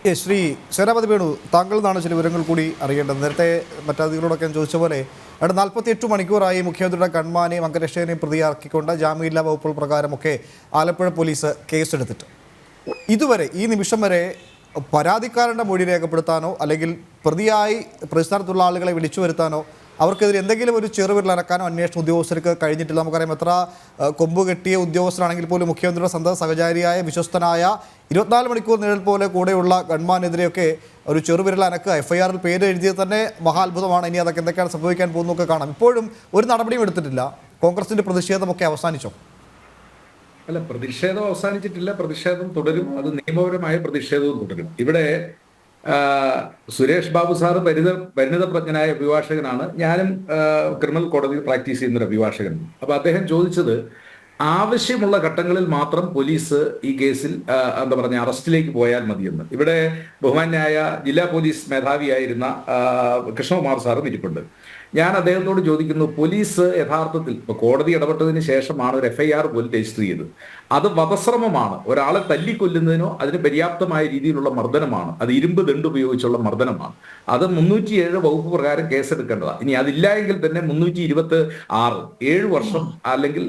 ശ്രീ സേനാപതി വേണു, താങ്കളിൽ നിന്നാണ് ചില വിവരങ്ങൾ കൂടി അറിയേണ്ടത്. നേരത്തെ മറ്റതികളോടൊക്കെ ഞാൻ ചോദിച്ച പോലെ 48 മണിക്കൂറായി മുഖ്യമന്ത്രിയുടെ കൺമാനെയും അംഗരക്ഷകനെയും പ്രതിയാക്കിക്കൊണ്ട് ജാമ്യമില്ലാ വകുപ്പുകൾ പ്രകാരമൊക്കെ ആലപ്പുഴ പോലീസ് കേസെടുത്തിട്ട് ഇതുവരെ ഈ നിമിഷം വരെ പരാതിക്കാരൻ്റെ മൊഴി രേഖപ്പെടുത്താനോ അല്ലെങ്കിൽ പ്രതിയായി പ്രതിസ്ഥാനത്തുള്ള ആളുകളെ വിളിച്ചു വരുത്താനോ അവർക്കെതിരെ എന്തെങ്കിലും ഒരു ചെറുവിരൽ അനക്കാനോ അന്വേഷണ ഉദ്യോഗസ്ഥർക്ക് കഴിഞ്ഞിട്ടില്ല. നമുക്കറിയാം, എത്ര കൊമ്പ് കെട്ടിയ ഉദ്യോഗസ്ഥരാണെങ്കിൽ പോലും മുഖ്യമന്ത്രിയുടെ സ്വന്തം സഹചാരിയായ വിശ്വസ്തനായ 24 മണിക്കൂർ നിഴൽ പോലെ കൂടെയുള്ള ഗൺമാനെതിരെയൊക്കെ ഒരു ചെറുവിരൽ അനക്കുക, FIR-ൽ പേര് എഴുതിയത് തന്നെ മഹാത്ഭുതമാണ്. ഇനി അതൊക്കെ എന്തൊക്കെയാണ് സംഭവിക്കാൻ പോകുന്നതൊക്കെ കാണാം. ഇപ്പോഴും ഒരു നടപടിയും എടുത്തിട്ടില്ല. കോൺഗ്രസിൻ്റെ പ്രതിഷേധമൊക്കെ അവസാനിച്ചോ? അല്ല, പ്രതിഷേധം അവസാനിച്ചിട്ടില്ല. പ്രതിഷേധം തുടരും. അത് നിയമപരമായ പ്രതിഷേധവും തുടരും. ഇവിടെ സുരേഷ് ബാബു സാറ് പരിണിതപ്രജ്ഞനായ അഭിഭാഷകനാണ്. ഞാനും ക്രിമിനൽ കോടതിയിൽ പ്രാക്ടീസ് ചെയ്യുന്ന ഒരു അഭിഭാഷകൻ. അപ്പൊ അദ്ദേഹം ചോദിച്ചത്, ആവശ്യമുള്ള ഘട്ടങ്ങളിൽ മാത്രം പോലീസ് ഈ കേസിൽ എന്താ പറഞ്ഞ അറസ്റ്റിലേക്ക് പോയാൽ മതിയെന്ന്. ഇവിടെ ബഹുമാന്യായ ജില്ലാ പോലീസ് മേധാവിയായിരുന്ന കൃഷ്ണകുമാർ സാറും ഇരിപ്പുണ്ട്. ഞാൻ അദ്ദേഹത്തോട് ചോദിക്കുന്നു, പോലീസ് യഥാർത്ഥത്തിൽ ഇപ്പൊ കോടതി ഇടപെട്ടതിന് ശേഷമാണ് ഒരു FIR പോലും രജിസ്റ്റർ ചെയ്തത്. അത് വധശ്രമമാണ്. ഒരാളെ തല്ലിക്കൊല്ലുന്നതിനോ അതിന് പര്യാപ്തമായ രീതിയിലുള്ള മർദ്ദനമാണ്. അത് ഇരുമ്പ് ദണ്ട് ഉപയോഗിച്ചുള്ള മർദ്ദനമാണ്. അത് 307 വകുപ്പ് പ്രകാരം കേസെടുക്കേണ്ടതാണ്. ഇനി അതില്ല എങ്കിൽ തന്നെ 326 7 വർഷം അല്ലെങ്കിൽ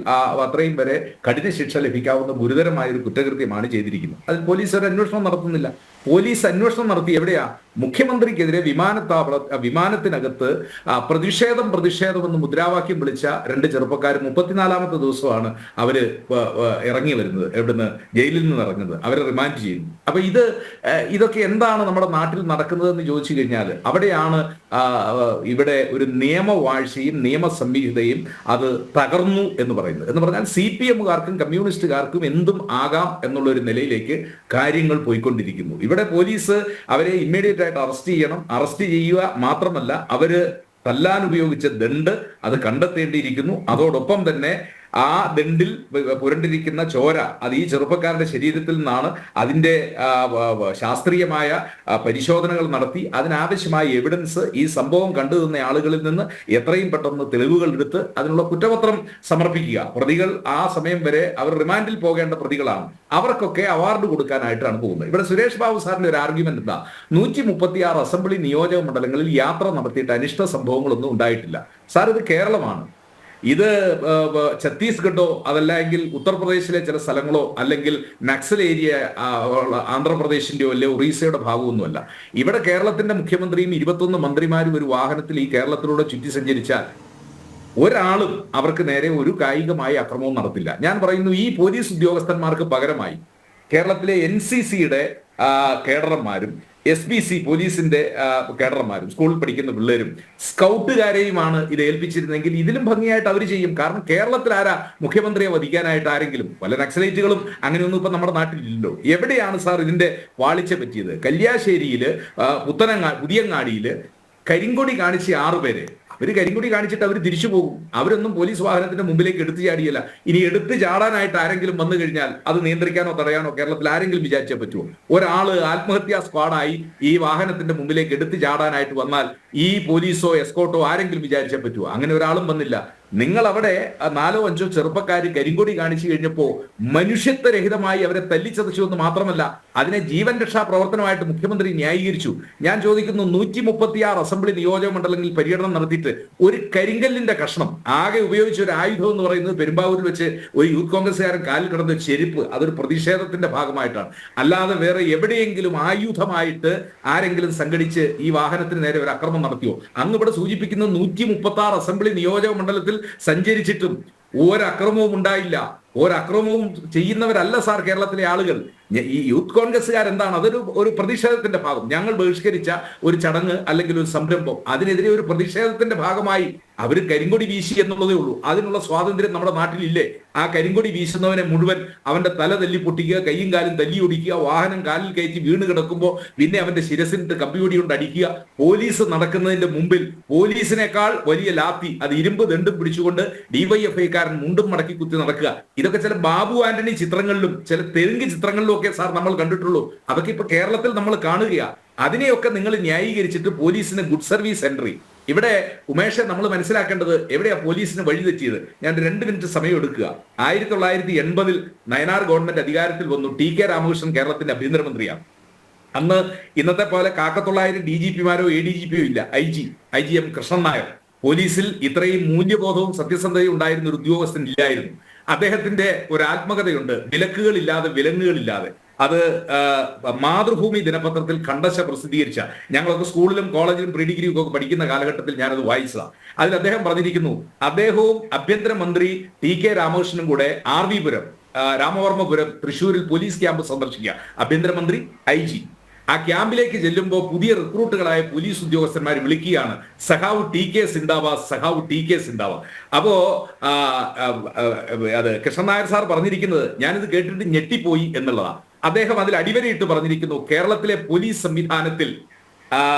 അത്രയും വരെ കഠിന ശിക്ഷ ലഭിക്കാവുന്ന ഗുരുതരമായ ഒരു കുറ്റകൃത്യമാണ് ചെയ്തിരിക്കുന്നത്. അതിൽ പോലീസ് ഒരു അന്വേഷണം നടത്തുന്നില്ല. പോലീസ് അന്വേഷണം നടത്തി എവിടെയാ? മുഖ്യമന്ത്രിക്കെതിരെ വിമാനത്തിനകത്ത് പ്രതിഷേധം എന്ന് മുദ്രാവാക്യം വിളിച്ച 2 ചെറുപ്പക്കാർ 34ാമത്തെ ദിവസമാണ് അവര് ഇറങ്ങി വരുന്നത്. എവിടുന്ന്? ജയിലിൽ നിന്ന് ഇറങ്ങുന്നത്. അവരെ റിമാൻഡ് ചെയ്യുന്നു. അപ്പൊ ഇതൊക്കെ എന്താണ് നമ്മുടെ നാട്ടിൽ നടക്കുന്നത് എന്ന് ചോദിച്ചു കഴിഞ്ഞാൽ അവിടെയാണ് ഇവിടെ ഒരു നിയമവാഴ്ചയും നിയമസംഹിതയും അത് തകർന്നു എന്ന് പറയുന്നത്. എന്ന് പറഞ്ഞാൽ CPM-കാർക്കും കമ്മ്യൂണിസ്റ്റുകാർക്കും എന്തും ആകാം എന്നുള്ള ഒരു നിലയിലേക്ക് കാര്യങ്ങൾ പോയിക്കൊണ്ടിരിക്കുന്നു. ഇവിടെ പോലീസ് അവരെ ഇമ്മീഡിയറ്റ് ആയിട്ട് അറസ്റ്റ് ചെയ്യണം. അറസ്റ്റ് ചെയ്യുക മാത്രമല്ല, അവര് തല്ലാൻ ഉപയോഗിച്ച ദണ്ട് അത് കണ്ടെത്തേണ്ടിയിരിക്കുന്നു. അതോടൊപ്പം തന്നെ ആ ദണ്ടിൽ പുരണ്ടിരിക്കുന്ന ചോര അത് ഈ ചെറുപ്പക്കാരുടെ ശരീരത്തിൽ നിന്നാണ്. അതിന്റെ ശാസ്ത്രീയമായ പരിശോധനകൾ നടത്തി അതിനാവശ്യമായ എവിഡൻസ് ഈ സംഭവം കണ്ടുനിന്ന ആളുകളിൽ നിന്ന് എത്രയും പെട്ടെന്ന് തെളിവുകൾ എടുത്ത് അതിനുള്ള കുറ്റപത്രം സമർപ്പിക്കുക. പ്രതികൾ ആ സമയം വരെ അവർ റിമാൻഡിൽ പോകേണ്ട പ്രതികളാണ്. അവർക്കൊക്കെ അവാർഡ് കൊടുക്കാനായിട്ടാണ് പോകുന്നത്. ഇവിടെ സുരേഷ് ബാബു സാറിന്റെ ഒരു ആർഗ്യുമെന്റ് എന്താ? 136 അസംബ്ലി നിയോജക മണ്ഡലങ്ങളിൽ യാത്ര നടത്തിയിട്ട് അനിഷ്ട സംഭവങ്ങളൊന്നും ഉണ്ടായിട്ടില്ല. സാർ, ഇത് കേരളമാണ്. ഇത് ഛത്തീസ്ഗഡോ അതല്ലെങ്കിൽ ഉത്തർപ്രദേശിലെ ചില സ്ഥലങ്ങളോ അല്ലെങ്കിൽ നക്സൽ ഏരിയ ആന്ധ്രാപ്രദേശിന്റെയോ അല്ലെ ഒറീസയുടെ ഭാഗമൊന്നുമല്ല. ഇവിടെ കേരളത്തിന്റെ മുഖ്യമന്ത്രിയും 21 മന്ത്രിമാരും ഒരു വാഹനത്തിൽ ഈ കേരളത്തിലൂടെ ചുറ്റി സഞ്ചരിച്ചാൽ ഒരാളും അവർക്ക് നേരെ ഒരു കായികമായ അക്രമവും നടത്തില്ല. ഞാൻ പറയുന്നു, ഈ പോലീസ് ഉദ്യോഗസ്ഥന്മാർക്ക് പകരമായി കേരളത്തിലെ NCCയുടെ കേഡർമാരും SBC പോലീസിന്റെ കേഡർമാരും സ്കൂളിൽ പഠിക്കുന്ന പിള്ളേരും സ്കൗട്ടുകാരെയുമാണ് ഇത് ഏൽപ്പിച്ചിരുന്നെങ്കിൽ ഇതിലും ഭംഗിയായിട്ട് അവർ ചെയ്യും. കാരണം കേരളത്തിൽ ആരാ മുഖ്യമന്ത്രിയെ വധിക്കാനായിട്ട് ആരെങ്കിലും? പല നക്സലൈറ്റുകളും അങ്ങനെയൊന്നും ഇപ്പൊ നമ്മുടെ നാട്ടിലില്ലല്ലോ. എവിടെയാണ് സാർ ഇതിന്റെ വാളിച്ച പറ്റിയത്? കല്യാശ്ശേരിയില് പുതിയങ്ങാടിയില് കരിങ്കൊടി കാണിച്ച 6 പേര്. അവര് കരിങ്കൊടി കാണിച്ചിട്ട് അവർ തിരിച്ചു പോകും. അവരൊന്നും പോലീസ് വാഹനത്തിന്റെ മുമ്പിലേക്ക് എടുത്തു ചാടിയല്ല. ഇനി എടുത്തു ചാടാനായിട്ട് ആരെങ്കിലും വന്നു കഴിഞ്ഞാൽ അത് നിയന്ത്രിക്കാനോ തടയാനോ കേരളത്തിൽ ആരെങ്കിലും വിചാരിച്ചാൽ പറ്റുമോ? ഒരാള് ആത്മഹത്യാ സ്ക്വാഡായി ഈ വാഹനത്തിന്റെ മുമ്പിലേക്ക് എടുത്തു ചാടാനായിട്ട് വന്നാൽ ഈ പോലീസോ എസ്കോട്ടോ ആരെങ്കിലും വിചാരിച്ചാൽ പറ്റുമോ? അങ്ങനെ ഒരാളും വന്നില്ല. നിങ്ങൾ അവിടെ 4 or 5 ചെറുപ്പക്കാർ കരിങ്കൊടി കാണിച്ചു കഴിഞ്ഞപ്പോ മനുഷ്യത്വരഹിതമായി അവരെ തല്ലിച്ചതച്ചു എന്ന് മാത്രമല്ല, അതിനെ ജീവൻ രക്ഷാ പ്രവർത്തനമായിട്ട് മുഖ്യമന്ത്രി ന്യായീകരിച്ചു. ഞാൻ ചോദിക്കുന്നു, 136 അസംബ്ലി നിയോജക മണ്ഡലങ്ങളിൽ പര്യടനം നടത്തിയിട്ട് ഒരു കരിങ്കല്ലിന്റെ കഷ്ണം ആകെ ഉപയോഗിച്ച ഒരു ആയുധം എന്ന് പറയുന്നത് പെരുമ്പാവൂരിൽ വെച്ച് ഒരു യൂത്ത് കോൺഗ്രസ്സുകാരൻ കാലിൽ കിടന്ന ചെരുപ്പ്, അതൊരു പ്രതിഷേധത്തിന്റെ ഭാഗമായിട്ടാണ്. അല്ലാതെ വേറെ എവിടെയെങ്കിലും ആയുധമായിട്ട് ആരെങ്കിലും സംഘടിച്ച് ഈ വാഹനത്തിന് നേരെ ഒരു അക്രമം നടത്തിയോ? അങ്ങ് ഇവിടെ സൂചിപ്പിക്കുന്ന 136 അസംബ്ലി നിയോജക മണ്ഡലത്തിൽ സഞ്ചരിച്ചിട്ടും ഒരക്രമവും ഉണ്ടായില്ല. ഒരക്രമവും ചെയ്യുന്നവരല്ല സാർ കേരളത്തിലെ ആളുകൾ. ഈ യൂത്ത് കോൺഗ്രസ്സുകാരെന്താണ്? ഒരു പ്രതിഷേധത്തിന്റെ ഭാഗം. ഞങ്ങൾ ബഹിഷ്കരിച്ച ഒരു ചടങ്ങ് അല്ലെങ്കിൽ ഒരു സംരംഭം, അതിനെതിരെ ഒരു പ്രതിഷേധത്തിന്റെ ഭാഗമായി അവർ കരിങ്കൊടി വീശി എന്നുള്ളതേ ഉള്ളൂ. അതിനുള്ള സ്വാതന്ത്ര്യം നമ്മുടെ നാട്ടിലില്ലേ? ആ കരിങ്കൊടി വീശുന്നവനെ മുഴുവൻ അവന്റെ തല തല്ലി പൊട്ടിക്കുക, കൈയും കാലും തല്ലി ഒടിക്കുക, വാഹനം കാലിൽ കയറ്റി വീണ് കിടക്കുമ്പോൾ പിന്നെ അവന്റെ ശിരസിന്റെ കമ്പിയൊടി കൊണ്ട് അടിക്കുക. പോലീസ് നടക്കുന്നതിന്റെ മുമ്പിൽ പോലീസിനേക്കാൾ വലിയ ലാത്തി, അത് ഇരുമ്പ് ദണ്ടും പിടിച്ചുകൊണ്ട് DYFI-കാരൻ മുണ്ടും മടക്കി കുത്തി നടക്കുക. ഇതൊക്കെ ചില ബാബു ആന്റണി ചിത്രങ്ങളിലും ചില തെലുങ്ക് ചിത്രങ്ങളിലും ഒക്കെ സാർ നമ്മൾ കണ്ടിട്ടുള്ളൂ. അതൊക്കെ ഇപ്പൊ കേരളത്തിൽ നമ്മൾ കാണുകയാ. അതിനെയൊക്കെ നിങ്ങൾ ന്യായീകരിച്ചിട്ട് പോലീസിന് ഗുഡ് സർവീസ് എൻട്രി. ഇവിടെ ഉമേഷ്, നമ്മൾ മനസ്സിലാക്കേണ്ടത് എവിടെയാ പോലീസിന് വഴിതെറ്റിയത്? ഞാൻ 2 മിനിറ്റ് സമയം എടുക്കുക. 1980-ൽ നയനാർ ഗവൺമെന്റ് അധികാരത്തിൽ വന്നു. TK രാമകൃഷ്ണൻ കേരളത്തിന്റെ ആഭ്യന്തരമന്ത്രിയാണ്. അന്ന് ഇന്നത്തെ പോലെ കാക്കത്തൊള്ളായിരം DGP-മാരോ ADGP-യോ ഇല്ല. IGM കൃഷ്ണൻ നായർ. പോലീസിൽ ഇത്രയും മൂല്യബോധവും സത്യസന്ധതയും ഉണ്ടായിരുന്ന ഒരു ഉദ്യോഗസ്ഥൻ ഇല്ലായിരുന്നു. അദ്ദേഹത്തിന്റെ ഒരു ആത്മകഥയുണ്ട്, വിലക്കുകളില്ലാതെ വിലങ്ങുകളില്ലാതെ. അത് മാതൃഭൂമി ദിനപത്രത്തിൽ ഖണ്ഡശ പ്രസിദ്ധീകരിച്ച, ഞങ്ങളൊക്കെ സ്കൂളിലും കോളേജിലും പ്രീ ഡിഗ്രിയും ഒക്കെ പഠിക്കുന്ന കാലഘട്ടത്തിൽ ഞാനത് വായിച്ചതാണ്. അതിൽ അദ്ദേഹം പറഞ്ഞിരിക്കുന്നു, അദ്ദേഹവും ആഭ്യന്തരമന്ത്രി TK രാമകൃഷ്ണനും കൂടെ RV പുരം, രാമവർമ്മപുരം, തൃശ്ശൂരിൽ പോലീസ് ക്യാമ്പ് സന്ദർശിക്കുക. ആഭ്യന്തരമന്ത്രി, IG. ആ ക്യാമ്പിലേക്ക് ചെല്ലുമ്പോൾ പുതിയ റിക്രൂട്ടുകളായ പോലീസ് ഉദ്യോഗസ്ഥന്മാർ വിളിക്കുകയാണ്, സഖാവ് TK സിന്ദാബാദ്, സഖാവ് TK സിന്ദാബാദ്. അപ്പോ അത് കൃഷ്ണൻ നായർ സാർ പറഞ്ഞിരിക്കുന്നത് ഞാനിത് കേട്ടിട്ട് ഞെട്ടിപ്പോയി എന്നുള്ളതാണ്. അദ്ദേഹം അതിൽ അടിവരയിട്ട് പറഞ്ഞിരിക്കുന്നു, കേരളത്തിലെ പോലീസ് സംവിധാനത്തിൽ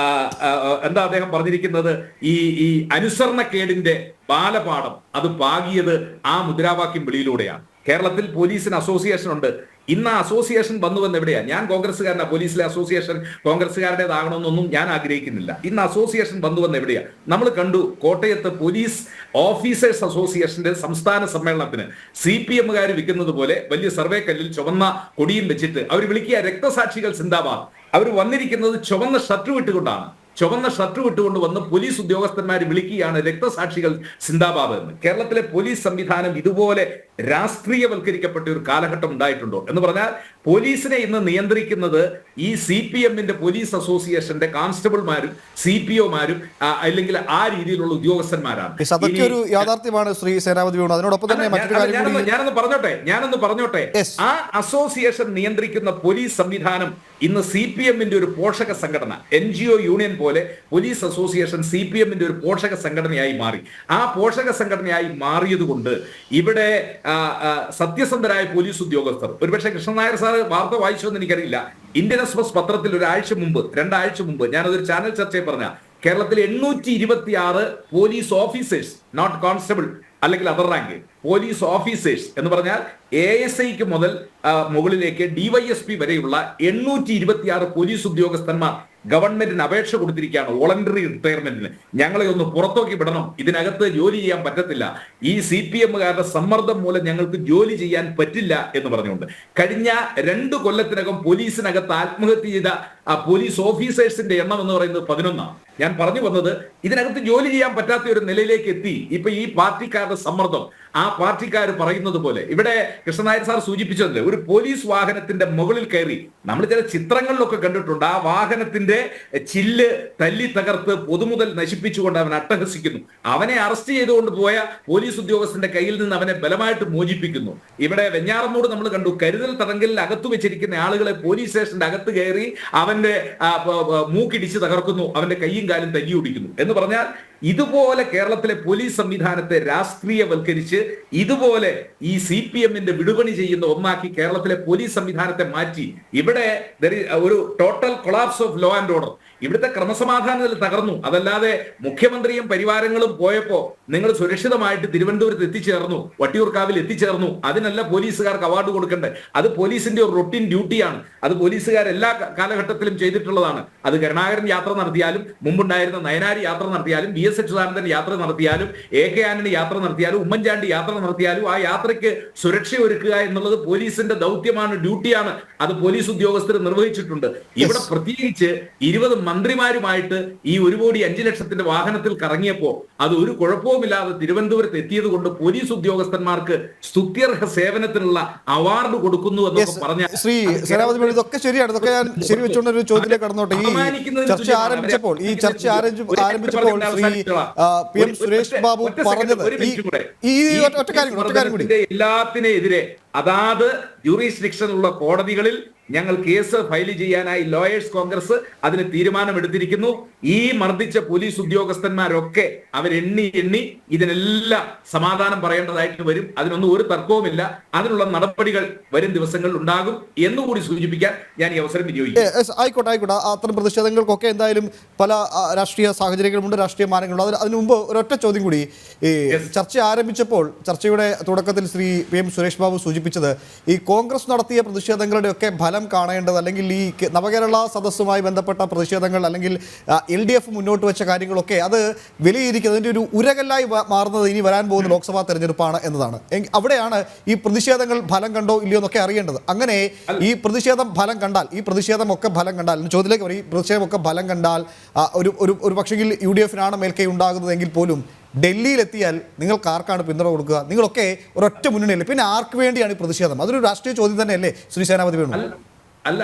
എന്താ അദ്ദേഹം പറഞ്ഞിരിക്കുന്നത്, ഈ അനുസരണക്കേടിന്റെ ബാലപാഠം അത് പാകിയത് ആ മുദ്രാവാക്യം വിളിയിലൂടെയാണ്. കേരളത്തിൽ പോലീസിന് അസോസിയേഷൻ ഉണ്ട്. ഇന്ന് ആ അസോസിയേഷൻ വന്നു എവിടെയാ? ഞാൻ കോൺഗ്രസ്സുകാരനാ, പോലീസിലെ അസോസിയേഷൻ കോൺഗ്രസ്സുകാരുടേതാകണമെന്നൊന്നും ഞാൻ ആഗ്രഹിക്കുന്നില്ല. ഇന്ന് അസോസിയേഷൻ വന്നു എവിടെയാ? നമ്മൾ കണ്ടു കോട്ടയത്ത് പോലീസ് ഓഫീസേഴ്സ് അസോസിയേഷന്റെ സംസ്ഥാന സമ്മേളനത്തിന് CPM-കാർ വിൽക്കുന്നത് പോലെ വലിയ സർവേ കല്ലിൽ ചുവന്ന കൊടിയും വെച്ചിട്ട് അവർ വിളിക്കുക രക്തസാക്ഷികൾ സിന്ദാബാദ്. അവർ വന്നിരിക്കുന്നത് ചുവന്ന ഷർട്ട് വിട്ടുകൊണ്ടാണ്. ചുവന്ന ഷർട്ട് വിട്ടുകൊണ്ട് വന്ന് പോലീസ് ഉദ്യോഗസ്ഥന്മാർ വിളിക്കുകയാണ് രക്തസാക്ഷികൾ സിന്ദാബാദ് എന്ന്. കേരളത്തിലെ പോലീസ് സംവിധാനം ഇതുപോലെ രാഷ്ട്രീയവൽക്കരിക്കപ്പെട്ട ഒരു കാലഘട്ടം ഉണ്ടായിട്ടുണ്ടോ എന്ന് പറഞ്ഞാൽ, പോലീസിനെ ഇന്ന് നിയന്ത്രിക്കുന്നത് ഈ CPM-ന്റെ പോലീസ് അസോസിയേഷന്റെ കോൺസ്റ്റബിൾമാരും CPO-മാരും അല്ലെങ്കിൽ ആ രീതിയിലുള്ള ഉദ്യോഗസ്ഥന്മാരാണ്. അതൊരു യാഥാർത്ഥ്യമാണ് ശ്രീ സേനാപതി വേണു. അതിനോടൊപ്പം തന്നെ ഞാനൊന്ന് പറഞ്ഞോട്ടെ ആ അസോസിയേഷൻ നിയന്ത്രിക്കുന്ന പോലീസ് സംവിധാനം ഇന്ന് CPM-ന്റെ ഒരു പോഷക സംഘടന, NGO യൂണിയൻ പോലെ പോലീസ് അസോസിയേഷൻ CPM-ന്റെ ഒരു പോഷക സംഘടനയായി മാറി. ആ പോഷക സംഘടനയായി മാറിയത് കൊണ്ട് ഇവിടെ സത്യസന്ധരായ പോലീസ് ഉദ്യോഗസ്ഥർ, ഒരുപക്ഷെ കൃഷ്ണൻ നായർ സാർ വാർത്ത വായിച്ചു എന്ന് എനിക്കറിയില്ല, ഇന്ത്യൻ എക്സ്പ്രസ് പത്രത്തിൽ രണ്ടാഴ്ച മുമ്പ് ഞാനതൊരു ചാനൽ ചർച്ചയിൽ പറഞ്ഞ, കേരളത്തിൽ 826 പോലീസ് ഓഫീസേഴ്സ്, നോട്ട് കോൺസ്റ്റബിൾ അല്ലെങ്കിൽ അതർ റാങ്ക്, പോലീസ് ഓഫീസേഴ്സ് എന്ന് പറഞ്ഞാൽ ASIക്ക് മുതൽ മുകളിലേക്ക് DYSP വരെയുള്ള 826 പോലീസ് ഉദ്യോഗസ്ഥന്മാർ ഗവൺമെന്റിന് അപേക്ഷ കൊടുത്തിരിക്കുകയാണ് വോളണ്ടറി റിട്ടയർമെന്റിന്. ഞങ്ങളെ ഒന്ന് പുറത്തോക്കി വിടണം, ഇതിനകത്ത് ജോലി ചെയ്യാൻ പറ്റത്തില്ല, ഈ CPM-കാരുടെ സമ്മർദ്ദം മൂലം ഞങ്ങൾക്ക് ജോലി ചെയ്യാൻ പറ്റില്ല എന്ന് പറഞ്ഞുകൊണ്ട്. കഴിഞ്ഞ 2 കൊല്ലത്തിനകം പോലീസിനകത്ത് ആത്മഹത്യ ചെയ്ത പോലീസ് ഓഫീസേഴ്സിന്റെ എണ്ണം എന്ന് പറയുന്നത് 11. ഞാൻ പറഞ്ഞു വന്നത്, ഇതിനകത്ത് ജോലി ചെയ്യാൻ പറ്റാത്ത ഒരു നിലയിലേക്ക് എത്തി ഇപ്പൊ ഈ പാർട്ടിക്കാരുടെ സമ്മർദ്ദം. ആ പാർട്ടിക്കാർ പറയുന്നത് പോലെ, ഇവിടെ കൃഷ്ണൻ നായർ സാർ സൂചിപ്പിച്ചതല്ലേ, ഒരു പോലീസ് വാഹനത്തിന്റെ മുകളിൽ കയറി, നമ്മൾ ചില ചിത്രങ്ങളിലൊക്കെ കണ്ടിട്ടുണ്ട്, ആ വാഹനത്തിന്റെ ചില്ല് തല്ലി തകർത്ത് പൊതുമുതൽ നശിപ്പിച്ചുകൊണ്ട് അവൻ അട്ടഹസിക്കുന്നു. അവനെ അറസ്റ്റ് ചെയ്തുകൊണ്ട് പോയ പോലീസ് ഉദ്യോഗസ്ഥന്റെ കയ്യിൽ നിന്ന് അവനെ ബലമായിട്ട് മോചിപ്പിക്കുന്നു. ഇവിടെ വെഞ്ഞാറമ്മൂട് നമ്മൾ കണ്ടു, കരുതൽ തടങ്കലിൽ അകത്തു വെച്ചിരിക്കുന്ന ആളുകളെ പോലീസ് സ്റ്റേഷന്റെ അകത്ത് കയറി അവന്റെ മൂക്കിടിച്ച് തകർക്കുന്നു, അവന്റെ കയ്യും കാലും തല്ലി ഒടിക്കുന്നു. എന്ന് പറഞ്ഞാൽ ഇതുപോലെ കേരളത്തിലെ പോലീസ് സംവിധാനത്തെ രാഷ്ട്രീയവൽക്കരിച്ച് ഇതുപോലെ ഈ CPM-ന്റെ വിടുപണി ചെയ്യുന്ന ഒന്നാക്കി കേരളത്തിലെ പോലീസ് സംവിധാനത്തെ മാറ്റി. ഇവിടെ ഒരു total collapse of law and order. ഇവിടുത്തെ ക്രമസമാധാനത്തിൽ തകർന്നു. അതല്ലാതെ മുഖ്യമന്ത്രിയും പരിവാരങ്ങളും പോയപ്പോ നിങ്ങൾ സുരക്ഷിതമായിട്ട് തിരുവനന്തപുരത്ത് എത്തിച്ചേർന്നു, വട്ടിയൂർക്കാവിൽ എത്തിച്ചേർന്നു, അതിനല്ല പോലീസുകാർക്ക് അവാർഡ് കൊടുക്കേണ്ടത്. അത് പോലീസിന്റെ ഒരു റൊട്ടീൻ ഡ്യൂട്ടിയാണ്. അത് പോലീസുകാർ എല്ലാ കാലഘട്ടത്തിലും ചെയ്തിട്ടുള്ളതാണ്. അത് കരുണാകരൻ യാത്ര നടത്തിയാലും, മുമ്പുണ്ടായിരുന്ന നയനാരി യാത്ര നടത്തിയാലും, VS അച്യുതാനന്ദൻ യാത്ര നടത്തിയാലും, AK ആന്റണി യാത്ര നടത്തിയാലും, ഉമ്മൻചാണ്ടി യാത്ര നടത്തിയാലും, ആ യാത്രയ്ക്ക് സുരക്ഷ ഒരുക്കുക എന്നുള്ളത് പോലീസിന്റെ ദൗത്യമാണ്, ഡ്യൂട്ടിയാണ്. അത് പോലീസ് ഉദ്യോഗസ്ഥർ നിർവഹിച്ചിട്ടുണ്ട്. ഇവിടെ പ്രത്യേകിച്ച് 20 മന്ത്രിമാരുമായിട്ട് ഈ 1,05,00,000 വാഹനത്തിൽ കറങ്ങിയപ്പോ അത് ഒരു കുഴപ്പവുമില്ലാതെ തിരുവനന്തപുരത്ത് എത്തിയത് കൊണ്ട് പോലീസ് ഉദ്യോഗസ്ഥന്മാർക്ക് സ്തുത്യർഹ സേവനത്തിനുള്ള അവാർഡ് കൊടുക്കുന്നു എന്നൊക്കെ പറഞ്ഞ ശ്രീ സേനാപതി വേണു, ഇതൊക്കെ ശരിയാണ്. ഇതൊക്കെ ഞാൻ ശരി വെച്ചുകൊണ്ട് ഒരു ചോദ്യത്തിലേക്ക് കടന്നോട്ടെ. ഈ ചർച്ച ആരംഭിച്ചപ്പോൾ ശ്രീ PM സുരേഷ് ബാബു പറഞ്ഞത് ഒറ്റ കാര്യം കൂടി, എല്ലാത്തിനെതിരെ അതാത് ജൂറിസ്ഡിക്ഷനുള്ള കോടതികളിൽ ഞങ്ങൾ കേസ് ഫയൽ ചെയ്യാനായി ലോയേഴ്സ് കോൺഗ്രസ് അതിന് തീരുമാനമെടുത്തിരിക്കുന്നു. ഈ മർദ്ദിച്ച പോലീസ് ഉദ്യോഗസ്ഥന്മാരൊക്കെ അവരെണ്ണി ഇതിനെല്ലാം സമാധാനം പറയേണ്ടതായിട്ട് വരും. അതിനൊന്നും ഒരു തർക്കവുമില്ല. അതിനുള്ള നടപടികൾ വരും ദിവസങ്ങളിൽ ഉണ്ടാകും എന്നുകൂടി സൂചിപ്പിക്കാൻ ഞാൻ ഈ അവസരം വിനിയോഗിക്കും. ആയിക്കോട്ടെ. അത്തരം പ്രതിഷേധങ്ങൾക്കൊക്കെ എന്തായാലും പല രാഷ്ട്രീയ സാഹചര്യങ്ങളുമുണ്ട്, രാഷ്ട്രീയ മാനങ്ങളുണ്ട്. അതിനു മുമ്പ് ഒരൊറ്റ ചോദ്യം കൂടി. ഈ ചർച്ച ആരംഭിച്ചപ്പോൾ ചർച്ചയുടെ തുടക്കത്തിൽ ശ്രീ PM സുരേഷ് ബാബു സൂചിപ്പിച്ചത് ഈ കോൺഗ്രസ് നടത്തിയ പ്രതിഷേധങ്ങളുടെയൊക്കെ ഫലം ഫലം കാണേണ്ടത്, അല്ലെങ്കിൽ ഈ നവകേരള സദസ്സുമായി ബന്ധപ്പെട്ട പ്രതിഷേധങ്ങൾ, അല്ലെങ്കിൽ LDF മുന്നോട്ട് വെച്ച കാര്യങ്ങളൊക്കെ അത് വിലയിരുത്തുന്നതിൻ്റെ ഒരു ഉരകല്ലായി മാറുന്നത് ഇനി വരാൻ പോകുന്ന ലോക്സഭാ തെരഞ്ഞെടുപ്പാണ് എന്നതാണ്. അവിടെയാണ് ഈ പ്രതിഷേധങ്ങൾ ഫലം കണ്ടോ ഇല്ലയോ എന്നൊക്കെ അറിയേണ്ടത്. അങ്ങനെ ഈ പ്രതിഷേധം ഫലം കണ്ടാൽ, ഈ പ്രതിഷേധമൊക്കെ ഫലം കണ്ടാൽ, ചോദ്യത്തിലേക്ക് പറയും, ഈ പ്രതിഷേധമൊക്കെ ഫലം കണ്ടാൽ ഒരു പക്ഷെങ്കിൽ UDF മേൽക്കൈ ഉണ്ടാകുന്നതെങ്കിൽ പോലും ഡൽഹിയിലെത്തിയാൽ നിങ്ങൾക്ക് ആർക്കാണ് പിന്തുണ കൊടുക്കുക? നിങ്ങളൊക്കെ ഒരൊറ്റ മുന്നണിയല്ലേ, പിന്നെ ആർക്ക് വേണ്ടിയാണ് ഈ പ്രതിഷേധം? അതൊരു രാഷ്ട്രീയ ചോദ്യം തന്നെയല്ലേ ശ്രീ സേനാപതി വേണു? അല്ല,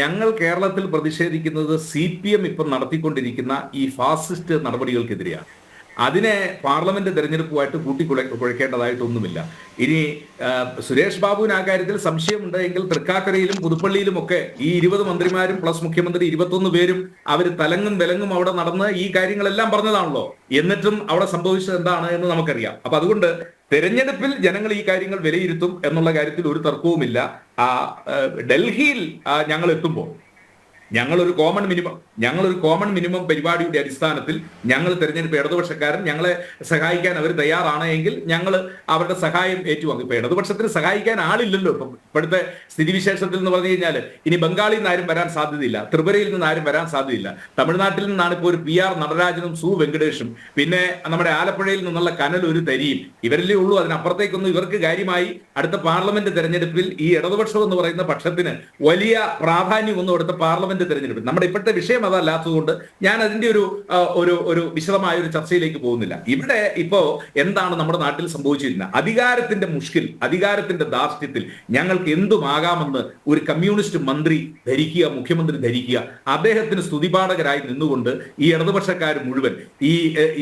ഞങ്ങൾ കേരളത്തിൽ പ്രതിഷേധിക്കുന്നത് CPM ഇപ്പം നടത്തിക്കൊണ്ടിരിക്കുന്ന ഈ ഫാസിസ്റ്റ് നടപടികൾക്കെതിരെയാണ്. അതിനെ പാർലമെന്റ് തെരഞ്ഞെടുപ്പുമായിട്ട് കൂട്ടിക്കുഴയ്ക്കേണ്ടതായിട്ടൊന്നുമില്ല. ഇനി സുരേഷ് ബാബുവിന് ആ കാര്യത്തിൽ സംശയമുണ്ട് എങ്കിൽ തൃക്കാക്കരയിലും പുതുപ്പള്ളിയിലും ഒക്കെ ഈ 20 മന്ത്രിമാരും പ്ലസ് മുഖ്യമന്ത്രി 21 പേരും അവർ തലങ്ങും വിലങ്ങും അവിടെ നടന്ന് ഈ കാര്യങ്ങളെല്ലാം പറഞ്ഞതാണല്ലോ. എന്നിട്ടും അവിടെ സംഭവിച്ചത് എന്താണ് എന്ന് നമുക്കറിയാം. അപ്പൊ അതുകൊണ്ട് തെരഞ്ഞെടുപ്പിൽ ജനങ്ങൾ ഈ കാര്യങ്ങൾ വിലയിരുത്തും എന്നുള്ള കാര്യത്തിൽ ഒരു തർക്കവുമില്ല. ഡൽഹിയിൽ ഞങ്ങൾ എത്തുമ്പോൾ ഞങ്ങളൊരു കോമൺ മിനിമം പരിപാടിയുടെ അടിസ്ഥാനത്തിൽ ഞങ്ങൾ തെരഞ്ഞെടുപ്പ് ഇടതുപക്ഷക്കാരൻ ഞങ്ങളെ സഹായിക്കാൻ അവർ തയ്യാറാണ് എങ്കിൽ ഞങ്ങൾ അവരുടെ സഹായം ഏറ്റുവാങ്ങും. ഇപ്പൊ ഇടതുപക്ഷത്തിന് സഹായിക്കാൻ ആളില്ലല്ലോ. ഇപ്പം ഇപ്പോഴത്തെ സ്ഥിതിവിശേഷത്തിൽ എന്ന് പറഞ്ഞു കഴിഞ്ഞാൽ ഇനി ബംഗാളിൽ നിന്ന് ആരും വരാൻ സാധ്യതയില്ല, ത്രിപുരയിൽ നിന്ന് ആരും വരാൻ സാധ്യതയില്ല. തമിഴ്നാട്ടിൽ നിന്നാണ് ഇപ്പോൾ ഒരു PR നടരാജനും സു വെങ്കടേഷും, പിന്നെ നമ്മുടെ ആലപ്പുഴയിൽ നിന്നുള്ള കനൽ ഒരു തരിയും, ഇവരല്ലേ ഉള്ളൂ. അതിനപ്പുറത്തേക്കൊന്നും ഇവർക്ക് കാര്യമായി അടുത്ത പാർലമെന്റ് തെരഞ്ഞെടുപ്പിൽ ഈ ഇടതുപക്ഷം എന്ന് പറയുന്ന പക്ഷത്തിന് വലിയ പ്രാധാന്യമൊന്നും അടുത്ത പാർലമെന്റ് തെരഞ്ഞെടുപ്പ്. നമ്മുടെ ഇപ്പോഴത്തെ വിഷയം അതല്ലാത്തതുകൊണ്ട് ഞാൻ അതിന്റെ ഒരു വിശദമായ ഒരു ചർച്ചയിലേക്ക് പോകുന്നില്ല. ഇവിടെ ഇപ്പോ എന്താണ് നമ്മുടെ നാട്ടിൽ സംഭവിച്ചിരുന്നത്? അധികാരത്തിന്റെ മുഷ്കിൽ, അധികാരത്തിന്റെ ധാർഷ്ട്യത്തിൽ ഞങ്ങൾക്ക് എന്തുമാകാമെന്ന് ഒരു കമ്മ്യൂണിസ്റ്റ് മന്ത്രി ധരിക്കുക, മുഖ്യമന്ത്രി ധരിക്കുക. അദ്ദേഹത്തിന് സ്തുതിപാഠകരായി നിന്നുകൊണ്ട് ഈ ഇടതുപക്ഷക്കാർ മുഴുവൻ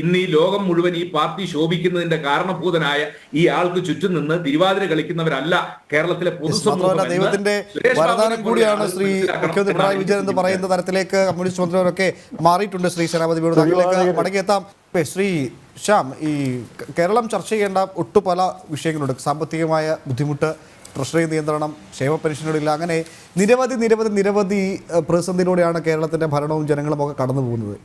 ഇന്ന് ഈ ലോകം മുഴുവൻ ഈ പാർട്ടി ശോഭിക്കുന്നതിന്റെ കാരണഭൂതനായ ഈ ആൾക്ക് ചുറ്റും നിന്ന് തിരുവാതിര കളിക്കുന്നവരല്ല കേരളത്തിലെ പൊതുസമൂഹം. ദൈവത്തിന്റെ വരദാനം കൂടിയാണ് ശ്രീ മുഖ്യമന്ത്രി പിണറായി വിജയൻ എന്ന് പറയുന്ന തരത്തിലേക്ക് കമ്മ്യൂണിസ്റ്റ് മന്ത്രിമാരൊക്കെ മാറിയിട്ടുണ്ട്. ശ്രീ സേനാപതി വേണു, താങ്കളിലേക്ക് മടങ്ങിയെത്താം. ശ്രീ ശ്യാം, ഈ കേരളം ചർച്ച ചെയ്യേണ്ട ഒട്ടു പല വിഷയങ്ങളുണ്ട്. സാമ്പത്തികമായ ബുദ്ധിമുട്ട്, ട്രഷറി നിയന്ത്രണം, ക്ഷേമ പെൻഷനുകളില്ല, അങ്ങനെ നിരവധി പ്രതിസന്ധിയിലൂടെയാണ് കേരളത്തിൻ്റെ ഭരണവും ജനങ്ങളും ഒക്കെ കടന്നു പോകുന്നത്.